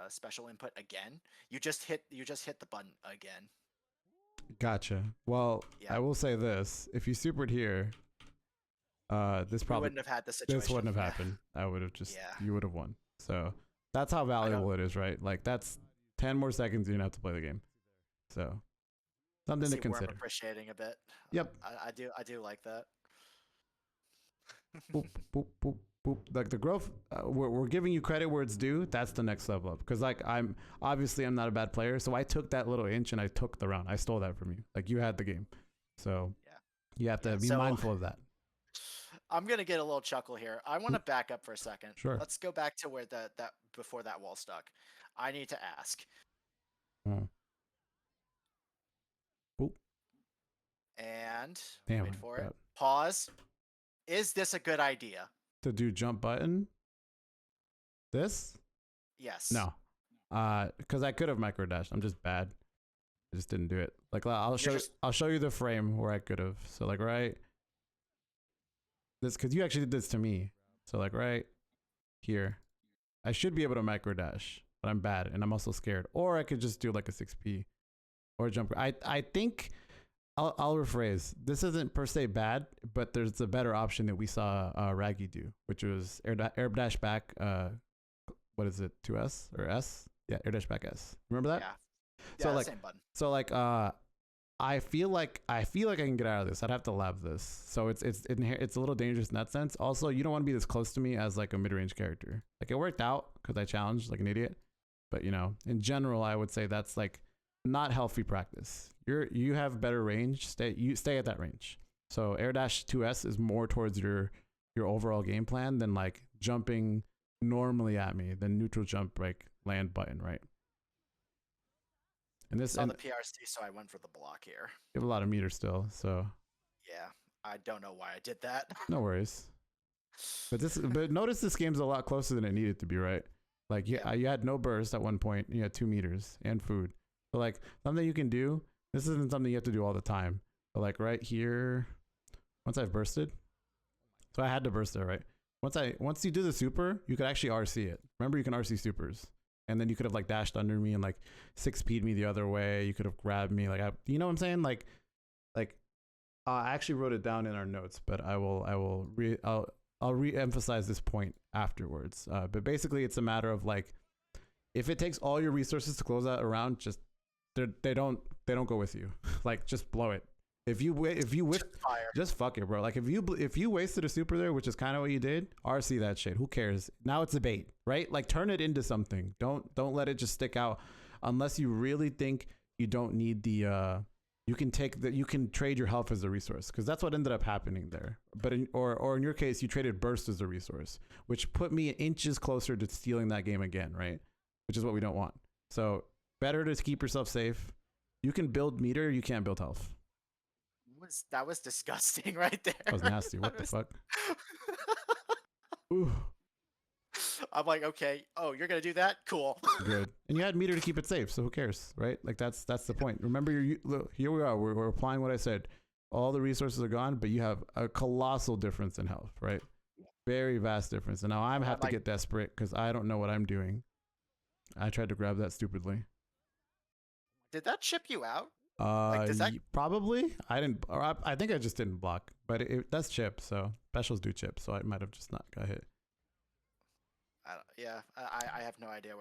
special input again. You just hit the button again. Gotcha. Well, Yeah. I will say this: if you supered here, this probably wouldn't have had the situation. this wouldn't have happened. I would have just Yeah. you would have won. So that's how valuable it is, right? Like that's 10 more seconds you don't have to play the game. So something to consider. I'm appreciating a bit. Yep. I do like that. Boop, boop, boop, boop. Like the growth, we're giving you credit where it's due. That's the next level up. Because like I'm not a bad player, so I took that little inch and I took the round. I stole that from you. Like you had the game, so you have to be mindful of that. I'm gonna get a little chuckle here. I want to back up for a second. Sure. Let's go back to where that before that wall stuck. I need to ask. Boop. And Damn, wait for it. Pause. Is this a good idea? To do jump button? This? Yes. No. Because I could have micro dashed. I'm just bad. I just didn't do it. Like I'll show you the frame where I could have. So like right this, because you actually did this to me. So like right here, I should be able to micro dash. but I'm bad and I'm also scared. Or I could just do like a 6P or a jump. I think I'll rephrase. This isn't per se bad, but there's a better option that we saw Raggy do, which was air dash back. What is it? 2S or S? Yeah, air dash back S. Remember that? Yeah. So Yeah, like, same button. so like, I feel like I can get out of this. I'd have to lab this. So it's a little dangerous in that sense. Also, you don't want to be this close to me as like a mid range character. Like it worked out because I challenged like an idiot, but you know, in general, I would say that's like not healthy practice. You have better range. Stay at that range. So air dash 2S is more towards your overall game plan than like jumping normally at me, then neutral jump like land button, right? And this Saw and the PRC, so I went for the block here. you have a lot of meter still, so Yeah, I don't know why I did that. no worries. But notice this game's a lot closer than it needed to be, right? Like you had no burst at one point. You had 2 meters and food. So like something you can do. This isn't something you have to do all the time. But like right here, once I've bursted, so I had to burst there, right? Once you do the super, you could actually RC it. Remember, you can RC supers, and then you could have like dashed under me and like 6P'd me the other way. You could have grabbed me, like you know what I'm saying? Like I actually wrote it down in our notes, but I'll re-emphasize this point afterwards. But basically, it's a matter of like, if it takes all your resources to close out a round, just they don't go with you. Like just blow it. If you whiff, just fuck it, bro. Like if you wasted a super there, which is kind of what you did, RC that shit. Who cares? Now it's a bait, right? Like turn it into something. Don't let it just stick out, unless you really think you don't need the. You can trade your health as a resource, because that's what ended up happening there. But in your case, you traded burst as a resource, which put me inches closer to stealing that game again, right? Which is what we don't want. So better to keep yourself safe. You can build meter, you can't build health. That was disgusting right there. That was nasty. What the fuck? Ooh. I'm like, okay, oh, you're gonna do that? Cool. Good. And you had meter to keep it safe, so who cares, right? Like that's the point. Remember, look, here we are. We're applying what I said. All the resources are gone, but you have a colossal difference in health, right? Very vast difference. And now I have to get desperate because I don't know what I'm doing. I tried to grab that stupidly. Did that chip you out? Like, does that... Probably. I didn't. Or I think I just didn't block, but it does chip. So specials do chip. So I might have just not got hit. I have no idea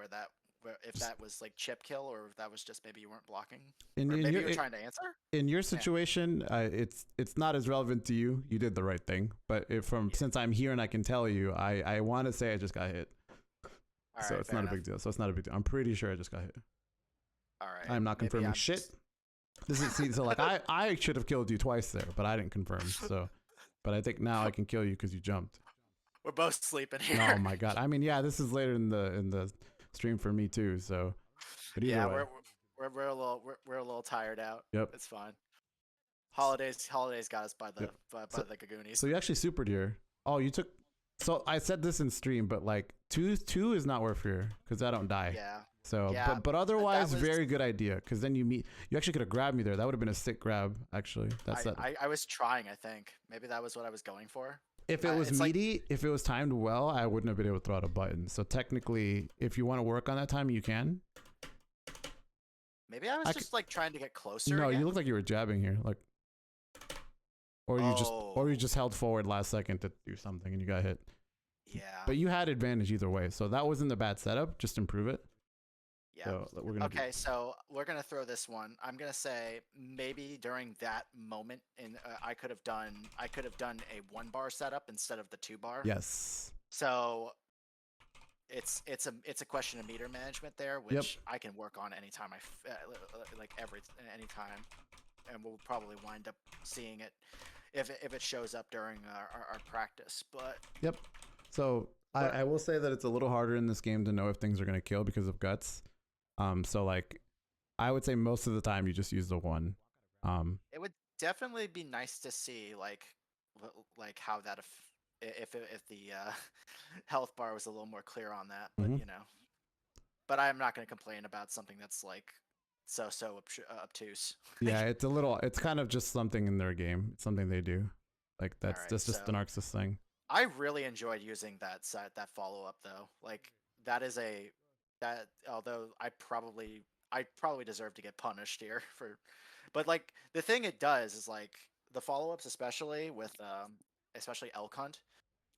if that was like chip kill or if that was just maybe you weren't blocking. Or maybe you were trying to answer. In your situation, it's not as relevant to you. You did the right thing, but since I'm here and I can tell you, I want to say I just got hit. So it's not a big deal. I'm pretty sure I just got hit. All right. I'm not confirming shit. So like I should have killed you twice there, but I didn't confirm. So, but I think now I can kill you because you jumped. We're both sleeping here. Oh my god! I mean, yeah, this is later in the stream for me too. So, but yeah, way. we're a little tired out. Yep, it's fine. Holidays got us by the the Gagoonies. So you actually supered here. Oh, you took. So I said this in stream, but like two is not worth here because I don't die. Yeah. So, yeah, but otherwise, very good idea, because then you actually could have grabbed me there. That would have been a sick grab, actually. I was trying, I think. Maybe that was what I was going for. If it was meaty, if it was timed well, I wouldn't have been able to throw out a button. So technically, if you want to work on that time, you can. Maybe I was just like trying to get closer. No, you look like you were jabbing here, like, or you just held forward last second to do something and you got hit. Yeah. But you had advantage either way, so that wasn't a bad setup. Just improve it. Yeah. So so we're gonna throw this one. I'm gonna say maybe during that moment, I could have done a 1-bar setup instead of the 2-bar. Yes. So it's a question of meter management there, which I can work on anytime anytime, and we'll probably wind up seeing it if it shows up during our practice. But So I will say that it's a little harder in this game to know if things are gonna kill because of guts. So like, I would say most of the time you just use the 1. It would definitely be nice to see like how that if the health bar was a little more clear on that, but you know. But I'm not going to complain about something that's like so obtuse. Yeah, it's kind of just something in their game. It's something they do. Like that's just an Arxis thing. I really enjoyed using that follow up though. Like that is that although I probably deserve to get punished here for, but like the thing it does is like the follow ups, especially with especially elk hunt.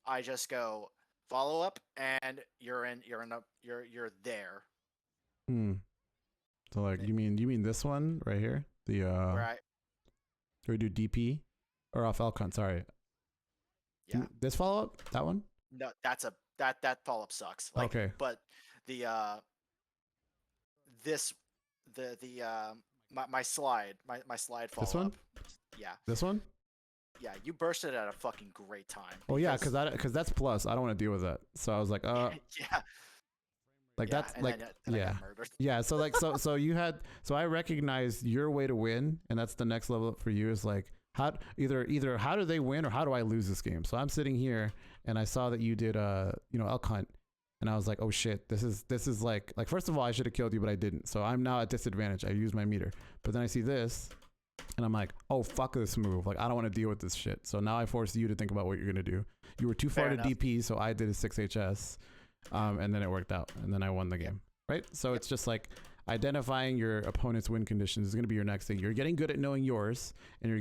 I just go follow up, and you're there. Hmm. So like you mean this one right here? The Where I where we do DP or off Elcon, sorry. yeah This follow up? That one? no that follow up sucks. Like Okay. but the this the my slide This follow one? up. Yeah, This one? yeah, you bursted at a fucking great time Oh yeah, because cause that's plus. I don't want to deal with that. So I was like, yeah, like yeah, that's and like then I yeah. got murdered. Yeah, so like so you had so I recognized your way to win, and that's the next level up for you is like how either how do they win or how do I lose this game? So I'm sitting here and I saw that you did elk hunt, and I was like, oh shit, this is like first of all I should have killed you but I didn't, so I'm now at disadvantage. I use my meter, but then I see this and I'm like, oh fuck this move, like I don't want to deal with this shit. So now I force you to think about what you're gonna do. You were too far Fair to enough. DP, so I did a 6HS, and then it worked out, and then I won the game. Right? So Yep. it's just like identifying your opponent's win conditions is going to be your next thing. You're getting good at knowing yours, and I'm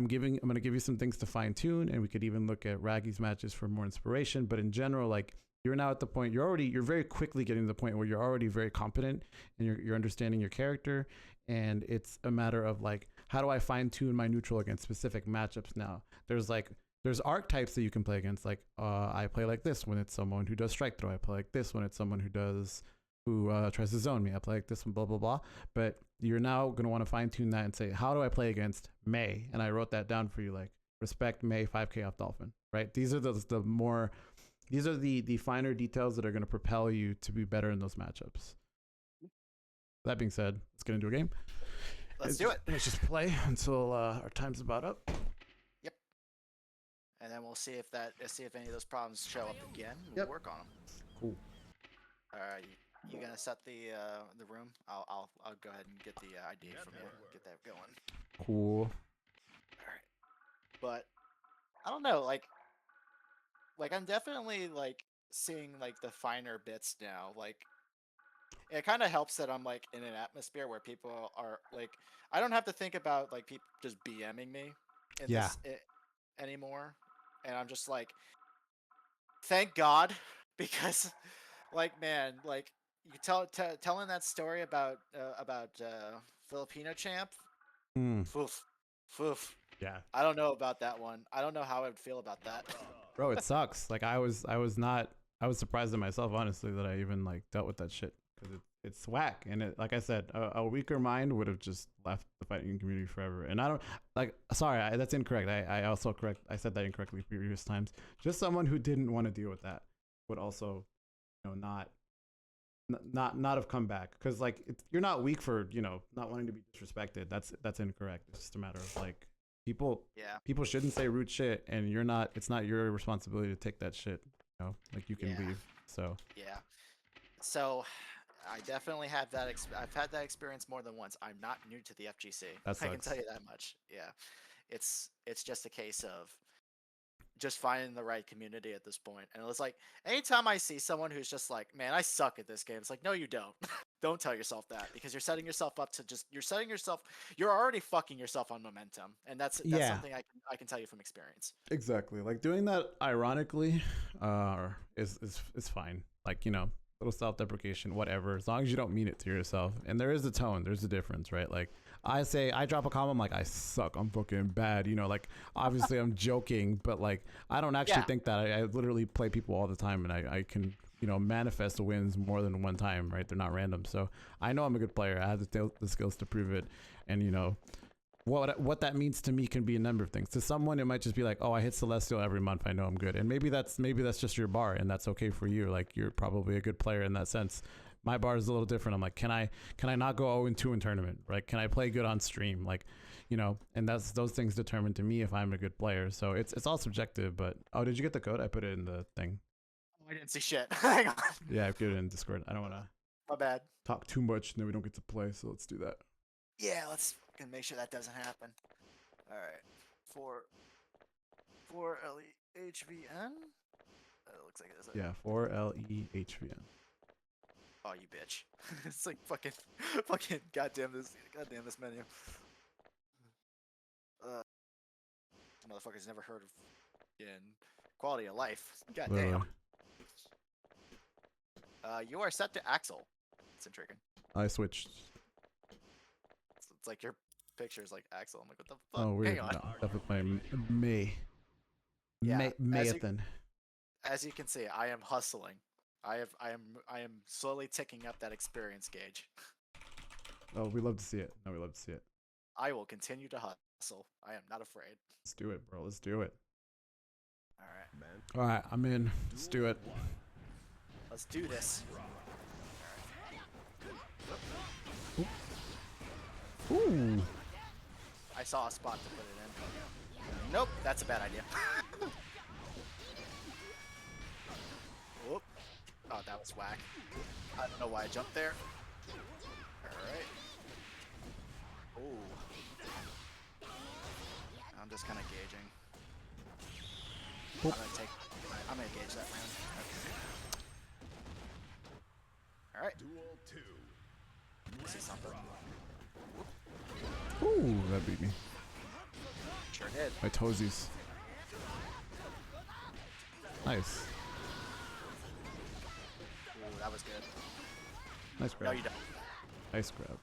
going to give you some things to fine tune, and we could even look at Raggy's matches for more inspiration. But in general, like you're now at the point you're very quickly getting to the point where you're already very competent and you're understanding your character, and it's a matter of like how do I fine tune my neutral against specific matchups now. There's archetypes that you can play against. Like I play like this when it's someone who does strike throw. I play like this when it's someone who tries to zone me. I play like this one, blah, blah, blah. But you're now going to want to fine tune that and say, how do I play against May? And I wrote that down for you, like respect May 5K off Dolphin, right? These are the finer details that are going to propel you to be better in those matchups. That being said, let's get into a game. Let's do it. Let's just play until our time's about up. Yep. And then we'll see if any of those problems show up again. We'll work on them. Cool. All right. You gonna set the room? I'll go ahead and get the ID from you. Get that going. Cool. All right. But I don't know. Like I'm definitely like seeing like the finer bits now. Like it kind of helps that I'm like in an atmosphere where people are like I don't have to think about like people just BMing me in Yeah. anymore, and I'm just like, thank God, because like man, like you telling that story about Filipino champ, foof, foof. Yeah. I don't know about that one. I don't know how I would feel about that. Bro, it sucks. Like I was surprised at myself, honestly, that I even like dealt with that shit because it's whack. And it, like I said, a weaker mind would have just left the fighting community forever. And I don't like. Sorry, that's incorrect. I said that incorrectly previous times. Just someone who didn't want to deal with that would also, not have come back because like you're not weak for not wanting to be disrespected. That's incorrect. It's just a matter of like people shouldn't say rude shit, and it's not your responsibility to take that shit. Like you can leave. So So I definitely have that. I've had that experience more than once. I'm not new to the FGC. That I can sucks. tell you that much. Yeah, it's just a case of just finding the right community at this point. And it was like anytime I see someone who's just like, man, I suck at this game. It's like, no, you don't. Don't tell yourself that because you're setting yourself up to you're already fucking yourself on momentum, and that's something I can tell you from experience. Exactly. Like doing that ironically is fine. Like, little self-deprecation, whatever, as long as you don't mean it to yourself. And there is a tone, there's a difference, right? Like I drop a comment, I'm like, I suck, I'm fucking bad, like obviously I'm joking, but like I don't actually think that. I literally play people all the time, and I can manifest the wins more than one time, right? They're not random. So I know I'm a good player. I have the skills to prove it. And what that means to me can be a number of things. To someone, it might just be like, oh, I hit Celestial every month, I know I'm good. And maybe that's just your bar, and that's okay for you. Like you're probably a good player in that sense. My bar is a little different. I'm like, can I not go 0-2 in tournament, right? Can I play good on stream? Like, and those things determine to me if I'm a good player. So it's all subjective. But did you get the code? I put it in the thing. I didn't see shit. Hang on. Yeah, I put it in Discord. I don't want to. My bad. Talk too much, and then we don't get to play. So let's do that. Yeah, let's fucking make sure that doesn't happen. All right, for LEHVN. It looks like it is. Yeah, 4LEHVN. Oh, you bitch. It's like fucking goddamn this menu. Uh, motherfucker's never heard of in quality of life. Literally. Goddamn. You are set to Axel. It's intriguing. I switched. It's like your picture is like Axel. I'm like, what the fuck? Oh, weird. Hang on. No, that was my May. Yeah, Mayathan. As you can see, I am hustling. I am slowly ticking up that experience gauge. Oh, we love to see it. No, we love to see it. I will continue to hustle. I am not afraid. Let's do it, bro. Let's do it. All right, man. All right, I'm in. Let's do it. Let's do this. Ooh. I saw a spot to put it in. Nope, that's a bad idea. Whoop. Oh, that was whack. I don't know why I jumped there. Alright. Ooh. I'm just kind of gauging. Whoop. I'm gonna gauge that round. Okay. Alright. See something. Ooh, that beat me. Sure did. My toesies. Nice. Ooh, that was good. Nice grab. No, you don't. Nice grab.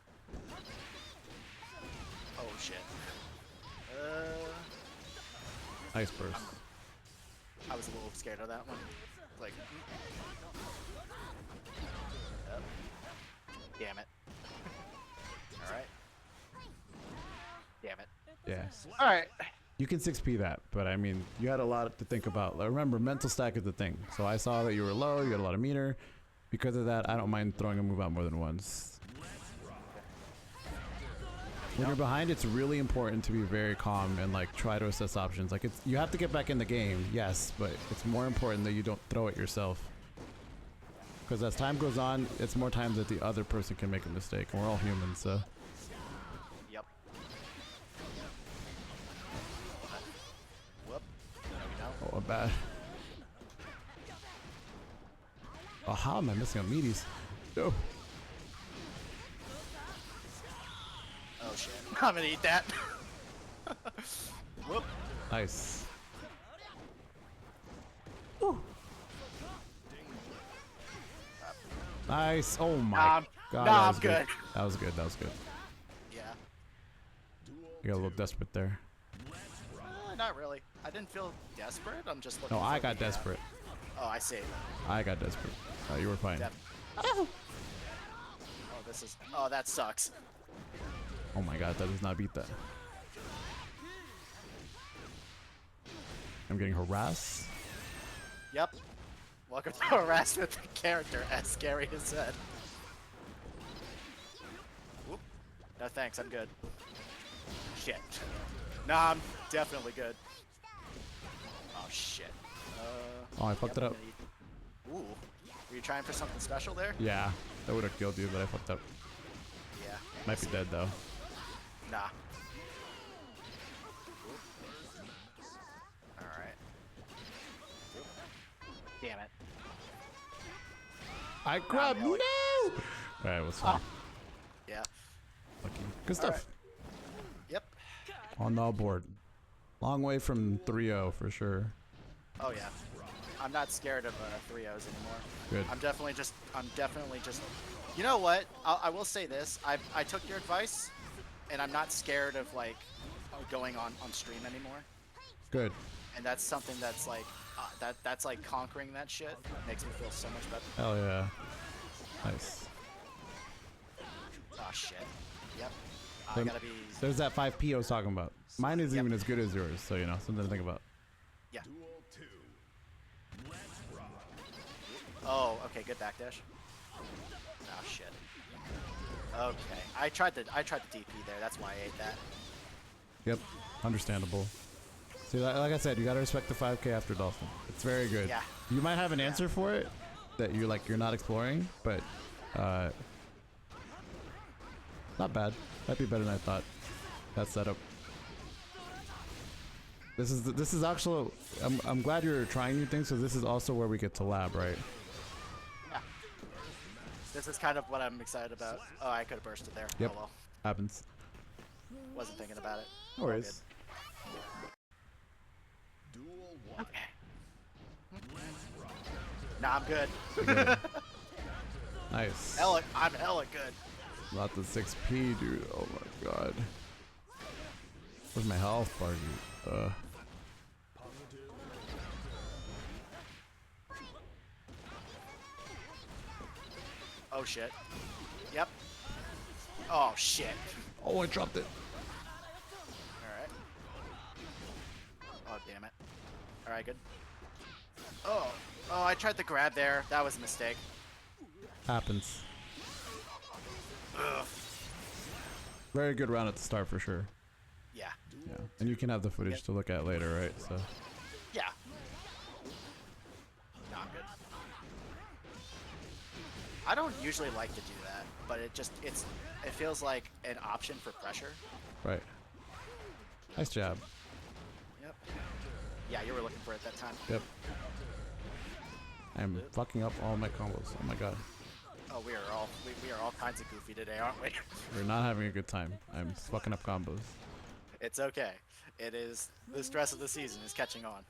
Oh shit. Nice burst. I was a little scared of that one. Like, yep. Damn it. Alright. Damn it. Yeah. Alright. You can 6P that, but I mean, you had a lot to think about. Remember, mental stack is the thing. So I saw that you were low, you had a lot of meter. Because of that, I don't mind throwing a move out more than once. When you're behind, it's really important to be very calm and like try to assess options. Like you have to get back in the game, yes, but it's more important that you don't throw it yourself. Because as time goes on, it's more times that the other person can make a mistake, and we're all humans, so. Yep. Whoop. No, Oh, bad. Oh, how am I missing on meaties? No. oh shit. I'm gonna eat that. Whoop. Nice. Ooh. Nice. Oh my god. Nah, that I'm was good. That was good. That was good. Yeah. You got a little desperate there. Not really. I didn't feel desperate. I'm just looking. No, for I got the, desperate. Oh, I see. I got desperate. You were fine. Oh, this is. Oh, that sucks. Oh my god, that does not beat that. I'm getting harassed. Yep. Welcome to harassment the character, as scary as said. Whoop. No thanks, I'm good. Shit. Nah, I'm definitely good. Oh shit. Oh, I fucked it up. Ooh. Were you trying for something special there? Yeah, that would have killed you, but I fucked up. Yeah. Might be dead though. Nah. Alright. Damn it. I grabbed. No! Alright, what's fine? Yeah. Lucky. Good stuff. Alright. Yep. On the board. Long way from 3-0 for sure. Oh yeah. I'm not scared of 3-0s anymore. Good. I'm definitely just. You know what? I will say this. I took your advice, and I'm not scared of like going on stream anymore. Good. And that's something that's like that's like conquering that shit. Makes me feel so much better. Hell yeah. Nice. Oh shit. Yep. I Then gotta be. There's that 5P I was talking about. Mine isn't even as good as yours, so you know, something to think about. Yeah. Oh, okay, good backdash. Oh shit. Okay, I tried the DP there. That's why I ate that. Yep, understandable. See, like I said, you gotta respect the 5K after Dolphin. It's very good. Yeah. You might have an answer for it that you're not exploring, but not bad. Might be better than I thought. That setup. This is actually. I'm glad you're trying new things, because this is also where we get to lab, right? Yeah. This is kind of what I'm excited about. Oh, I could have bursted there. Yep. Oh well. Happens. Wasn't thinking about it. No All worries. good. Okay. Nah, I'm good. Good. Nice. I'm hella good. Not the 6p, dude. Oh my god. Where's my health bar, dude? Oh shit. Yep. Oh shit. Oh, I dropped it. Alright. Oh damn it. Alright, good. Oh. Oh, I tried to grab there. That was a mistake. Happens. Ugh. Very good round at the start for sure. Yeah. Yeah. And you can have the footage to look at later, right? So. Yeah. No, I'm good. I don't usually like to do that, but it feels like an option for pressure. Right. Nice job. Yep. Yeah, you were looking for it that time. Yep. I'm fucking up all my combos. Oh my god. Oh, we are all kinds of goofy today, aren't we? We're not having a good time. I'm fucking up combos. It's okay. It is the stress of the season is catching on.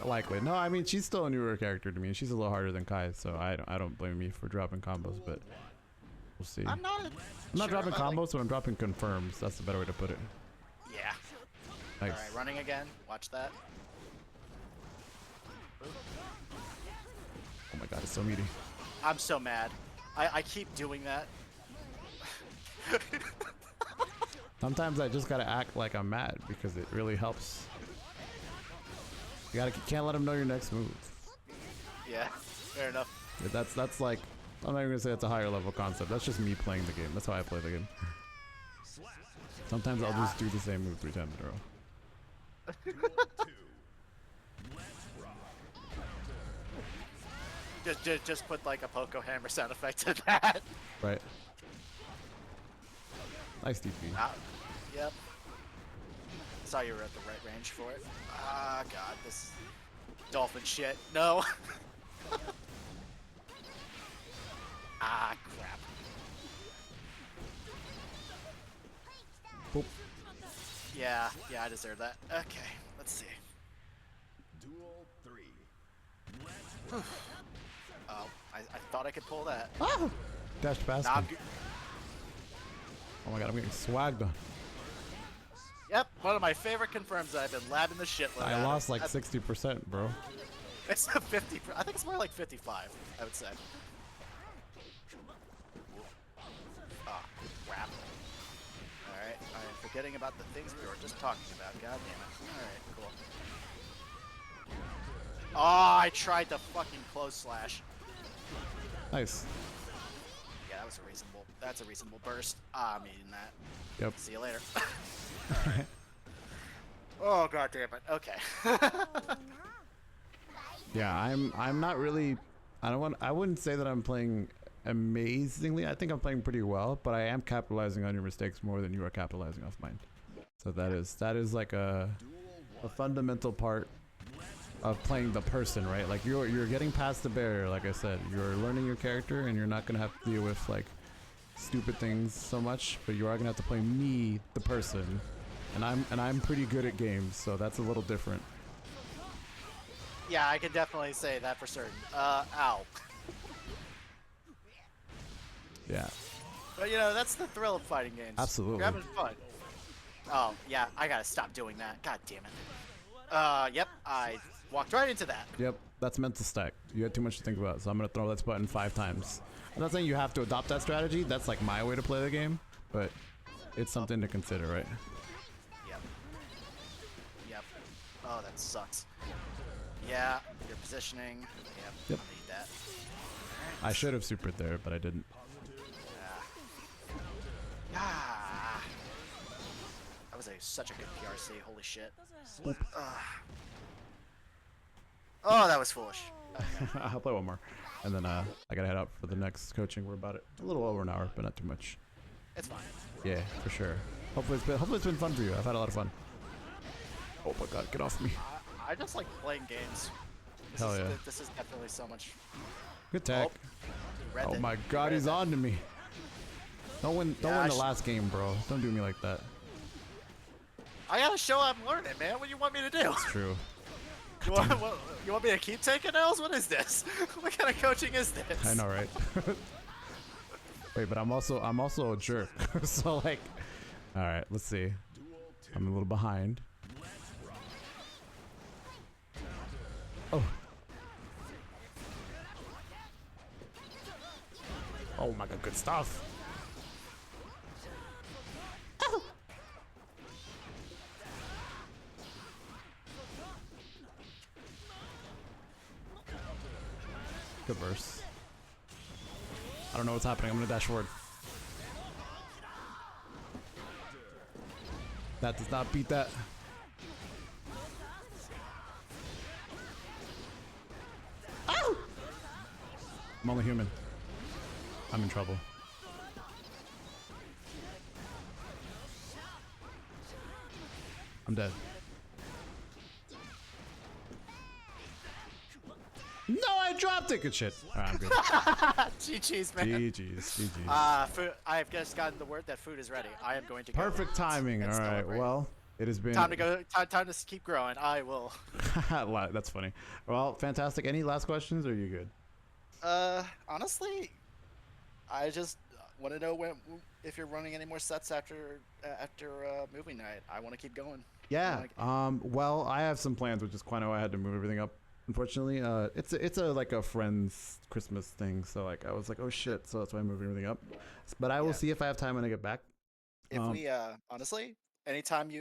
Likely. No, I mean she's still a newer character to me. She's a little harder than Kai, so I don't blame me for dropping combos, but we'll see. I'm not not sure dropping about, combos, but I'm dropping confirms. That's the better way to put it. Yeah. Nice. All right, running again. Watch that. Oh my god, it's so meaty. I'm so mad. I keep doing that. Sometimes I just gotta act like I'm mad because it really helps. You can't let them know your next move. Yeah, fair enough. Yeah, that's like, I'm not even gonna say it's a higher level concept. That's just me playing the game. That's how I play the game. Sometimes I'll just do the same move 3 times in a row. Just put like a Poco Hammer sound effect to that. Right. Nice DP. Yep. Saw you were at the right range for it. Ah, God, this dolphin shit. No. Ah, crap. Boop. Yeah, I deserve that. Okay, let's see. Duel 3. Oh, I thought I could pull that. Ah! Dashed past Nah, him. Oh my god, I'm getting swagged on. Yep, one of my favorite confirms that I've been labbing the shit with. I lost like 60%, bro. It's a 50. I think it's more like 55. I would say. Ah, crap. All right, I'm forgetting about the things we were just talking about. God damn it. All right, cool. Oh, I tried the fucking close slash. Nice. Yeah, that was a reasonable. That's a reasonable burst. Ah, I'm eating that. Yep. See you later. Alright. Oh god damn it. Okay. Yeah, I'm not really. I wouldn't say that I'm playing amazingly. I think I'm playing pretty well, but I am capitalizing on your mistakes more than you are capitalizing off mine. So that is like a fundamental part of playing the person, right? Like you're getting past the barrier, like I said. You're learning your character and you're not gonna have to deal with like stupid things so much, but you are gonna have to play me, the person. And I'm pretty good at games, so that's a little different. Yeah, I can definitely say that for certain. Ow. Yeah. But you know, that's the thrill of fighting games. Absolutely. You're having fun. Oh, yeah, I gotta stop doing that. God damn it. Yep, I walked right into that. Yep, that's mental stack. You had too much to think about, so I'm gonna throw this button 5 times. I'm not saying you have to adopt that strategy. That's like my way to play the game, but it's something to consider, right? Yep. Oh, that sucks. Yeah, your positioning. Yep. I'll need that. I should have supered there, but I didn't. Ah. That was such a good PRC. Holy shit. Oh, that was foolish. I'll play one more, and then I gotta head out for the next coaching. We're about a little over an hour, but not too much. It's fine. Yeah, for sure. Hopefully it's been fun for you. I've had a lot of fun. Oh my god, get off me. I just like playing games. Hell yeah. This is definitely so much. Good tech. Oh, Oh it. my You god, read he's it. on to me. Don't win Yeah, I the last game, bro. Don't do me like that. I gotta show I'm learning, man. What do you want me to do? It's true. You want me to keep taking L's? What is this? What kind of coaching is this? I know, right? Wait, but I'm also a jerk. So like, all right, let's see. I'm a little behind. Oh. Oh my god, good stuff. Oh. Good verse. I don't know what's happening. I'm gonna dash forward. That does not beat that. Ow! I'm only human. I'm in trouble. I'm dead. No, I dropped it. Good shit. All right, I'm good. GG's, man. GG's. Food, I have just gotten the word that food is ready. I am going to go. Perfect timing. All and right. celebrate. Well, it has been Time to go. Time to keep growing. I will. That's funny. Well, fantastic. Any last questions? Or are you good? Honestly, I just want to know if you're running any more sets after movie night. I want to keep going. Yeah. Well, I have some plans, which is quite how I had to move everything up. Unfortunately, it's a like a friend's Christmas thing, so like I was like, oh shit, so that's why I'm moving everything up. But I will see if I have time when I get back. If we honestly, anytime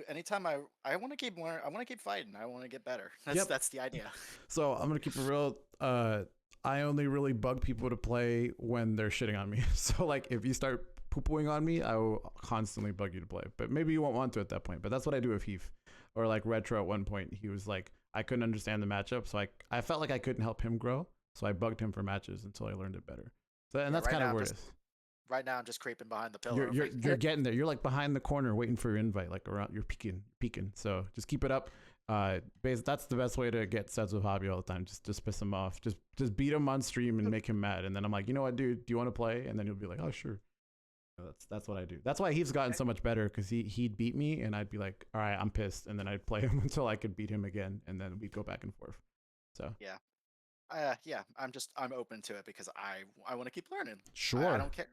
I want to keep learning, I want to keep fighting. I want to get better. That's the idea. So I'm gonna keep it real. I only really bug people to play when they're shitting on me. So like if you start poo-pooing on me, I will constantly bug you to play. But maybe you won't want to at that point. But that's what I do with Heath. Or like Retro at one point, he was like, I couldn't understand the matchup, so I felt like I couldn't help him grow, so I bugged him for matches until I learned it better. So and that's right kind of now where I'm it is. Right now, I'm just creeping behind the pillar. You're getting there. You're like behind the corner waiting for your invite, like around. You're peeking. So just keep it up. That's the best way to get sets with Hobby all the time. Just piss him off. Just beat him on stream and make him mad. And then I'm like, you know what, dude? Do you want to play? And then he'll be like, oh sure. That's what I do. That's why he's gotten so much better, because he'd beat me and I'd be like, all right, I'm pissed, and then I'd play him until I could beat him again, and then we'd go back and forth. So yeah, I'm open to it because I want to keep learning. Sure. I don't care.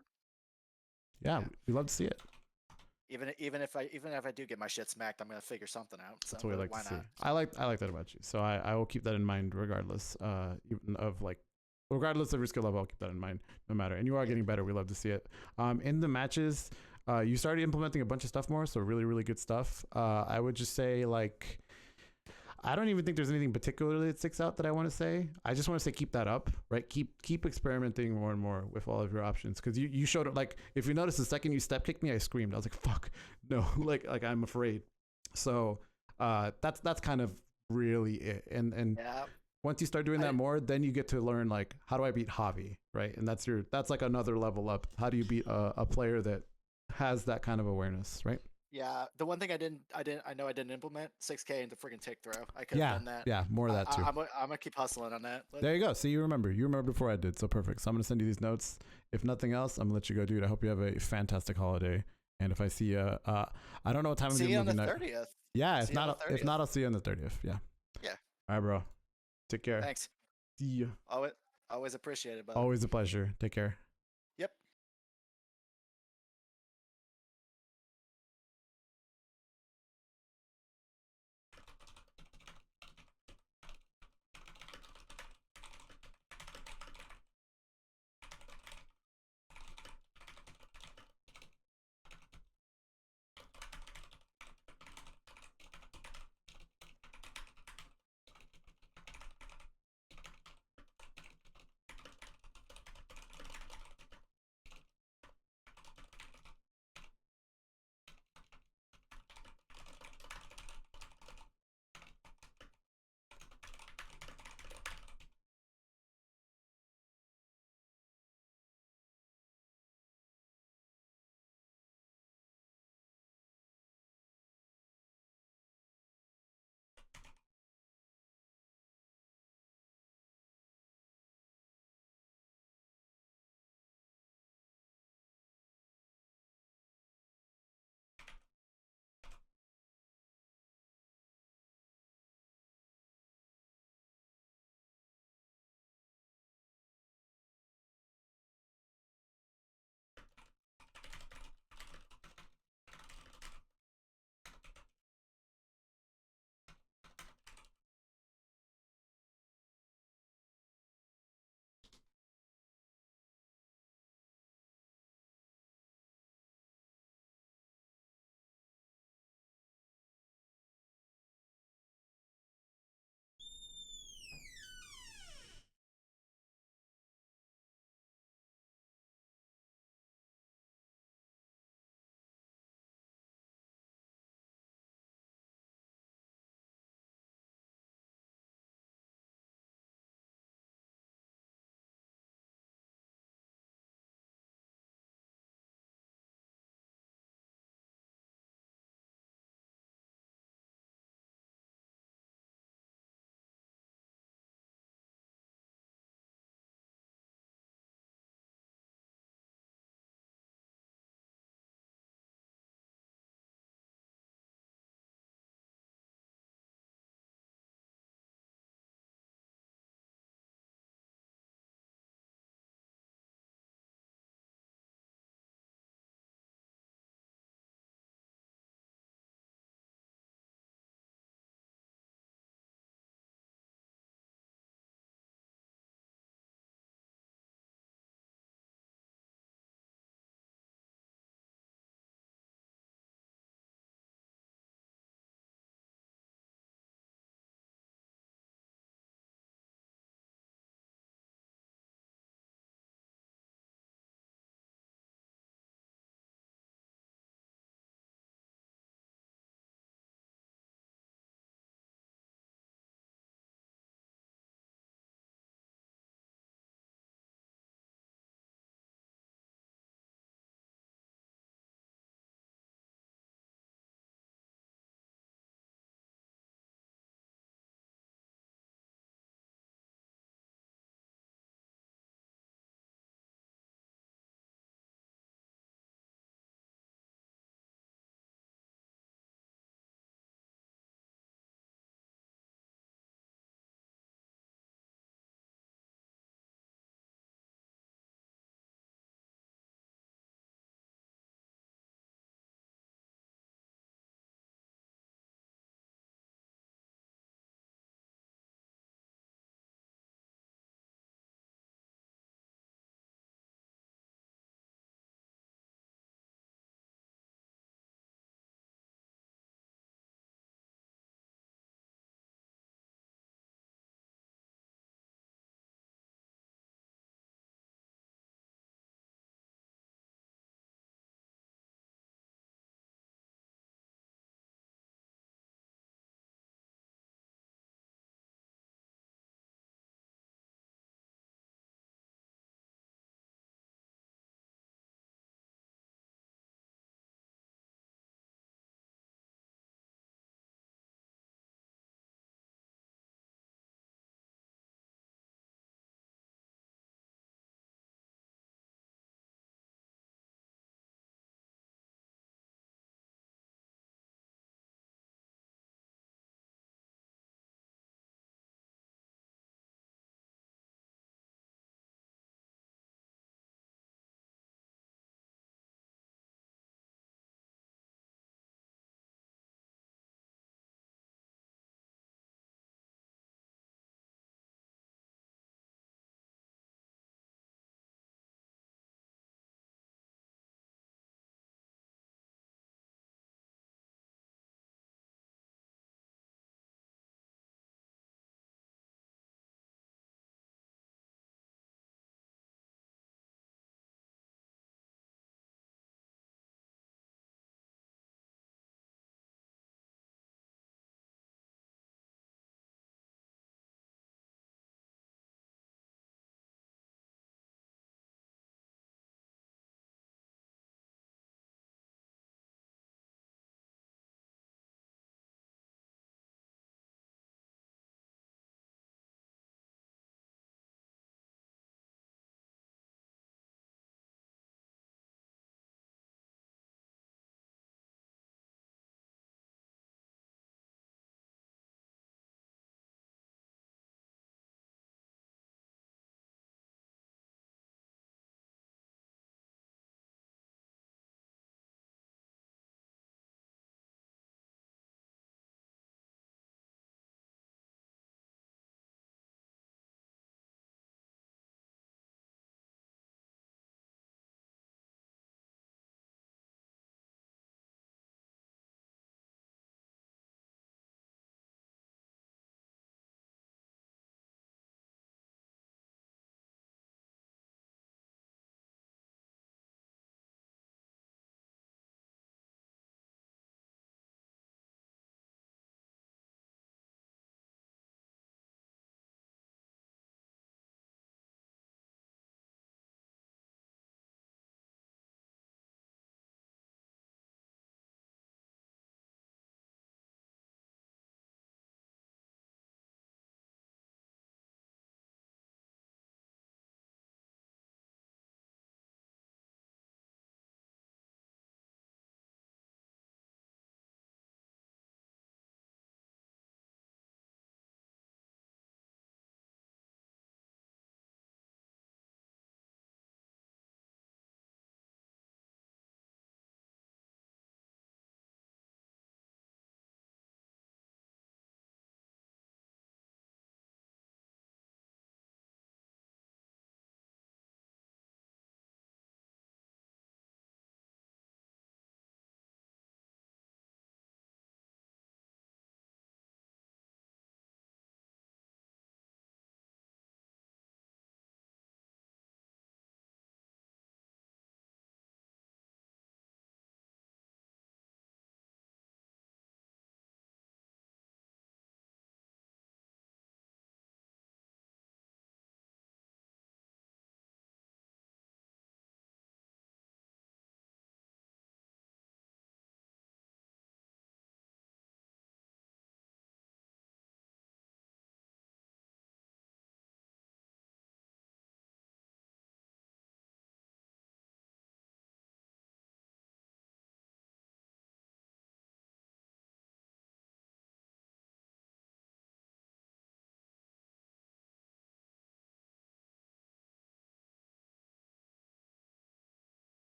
Yeah, we love to see it. Even if I do get my shit smacked, I'm gonna figure something out. So That's what we like why to see. not? I like that about you. So I will keep that in mind regardless. Even of like. Regardless of your skill level, I'll keep that in mind, no matter. And you are getting better. We love to see it. In the matches, you started implementing a bunch of stuff more, so really, really good stuff. I would just say, like, I don't even think there's anything particularly that sticks out that I want to say. I just want to say keep that up, right? Keep experimenting more and more with all of your options, because you showed it. Like, if you notice, the second you step kicked me, I screamed. I was like, "Fuck, no!" like I'm afraid. So that's kind of really it. And Yeah. once you start doing that more, then you get to learn, like, how do I beat Javi, right? And that's like another level up. How do you beat a player that has that kind of awareness, right? Yeah, the one thing I know I didn't implement 6K into freaking tick throw. I could have done that. Yeah, more of that too. I'm gonna keep hustling on that. There you go. See, you remember before I did, so perfect. So I'm gonna send you these notes. If nothing else, I'm gonna let you go, dude. I hope you have a fantastic holiday. And if I see you, I don't know what time. See you on the night. 30th. Yeah, if not, I'll see you on the 30th. Yeah. Yeah. All right, bro. Take care. Thanks. See ya. Always appreciate it, brother. Always a pleasure. Take care. Yep.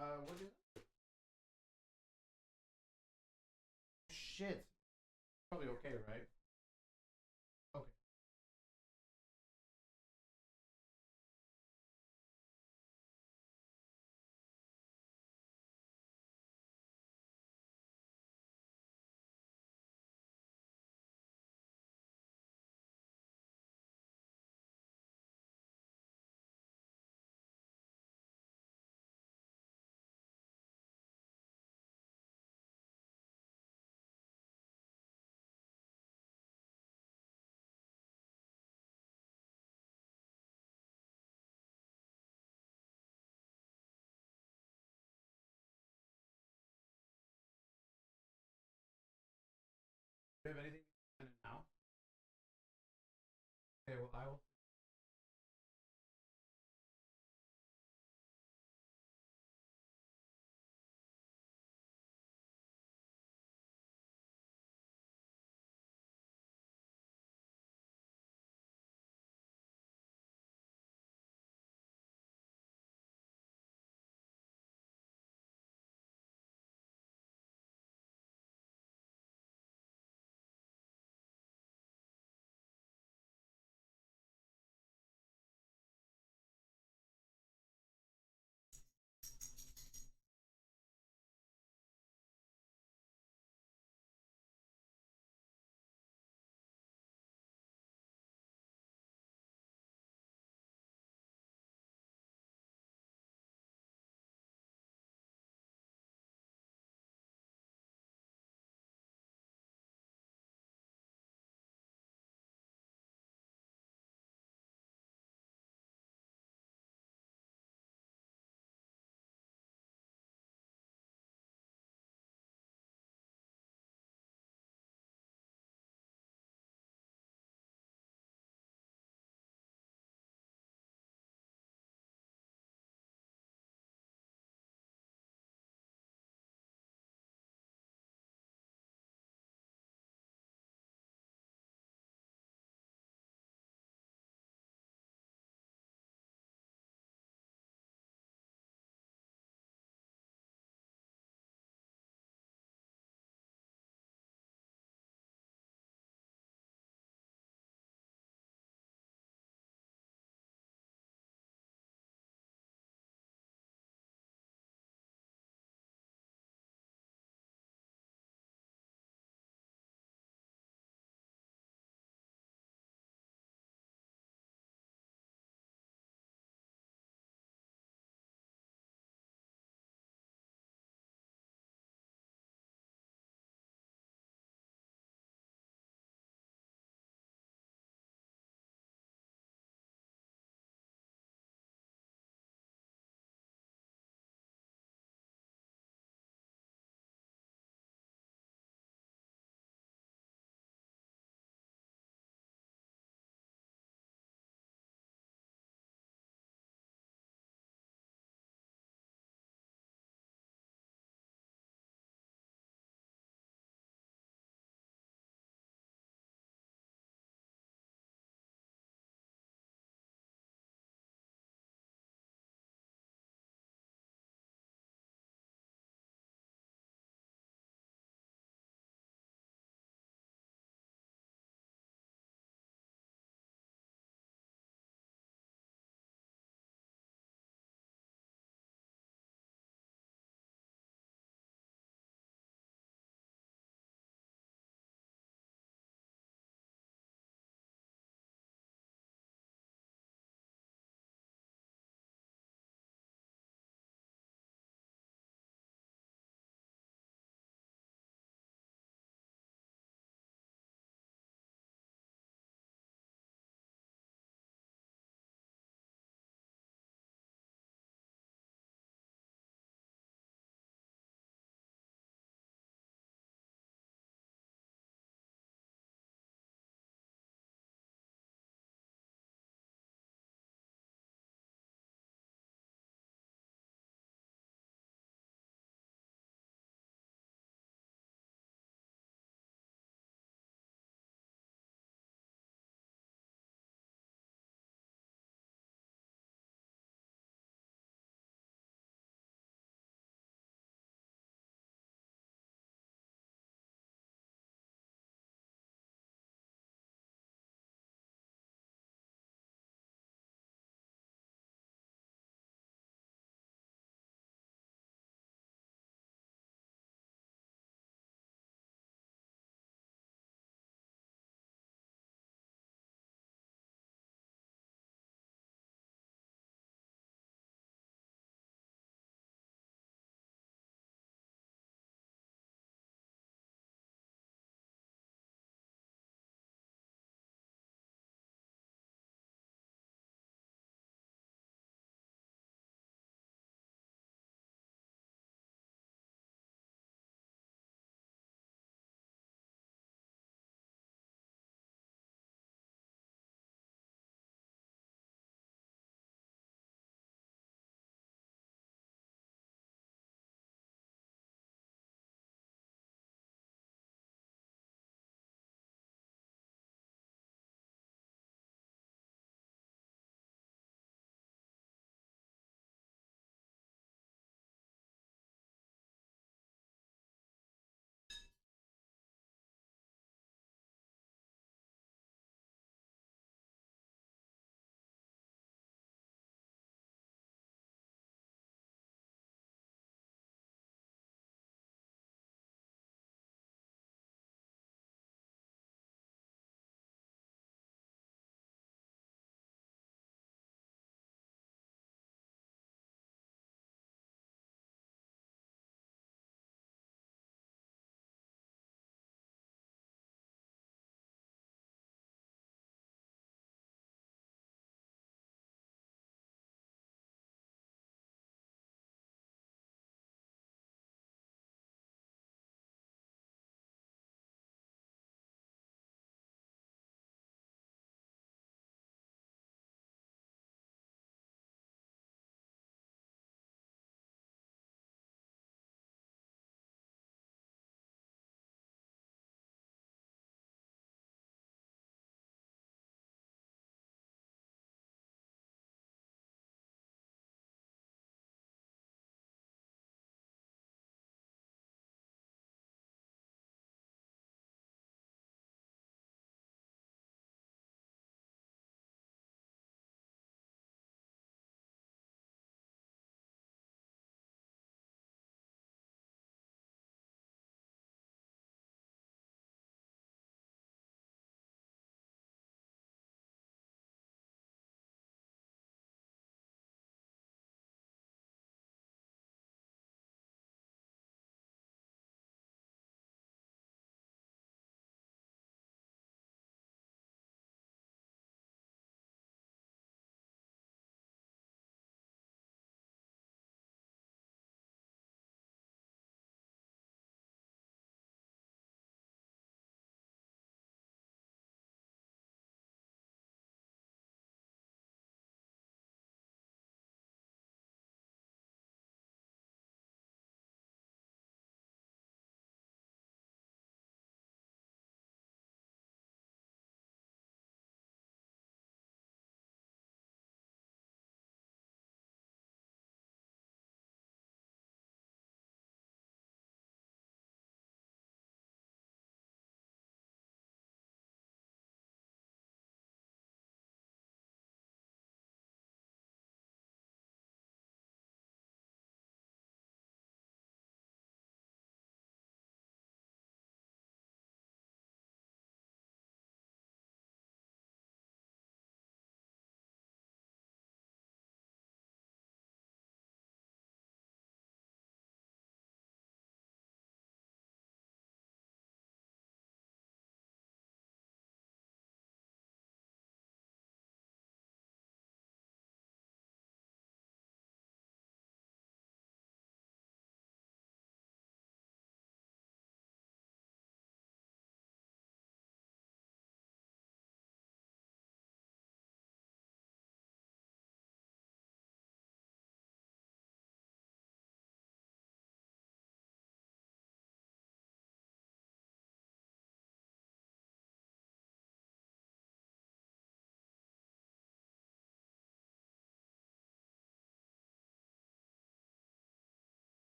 What is? Shit. Probably okay, right? Okay. Do you have anything now? Okay, well, I will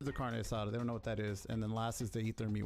the carne asada. They don't know what that is. And then last is they eat their meat.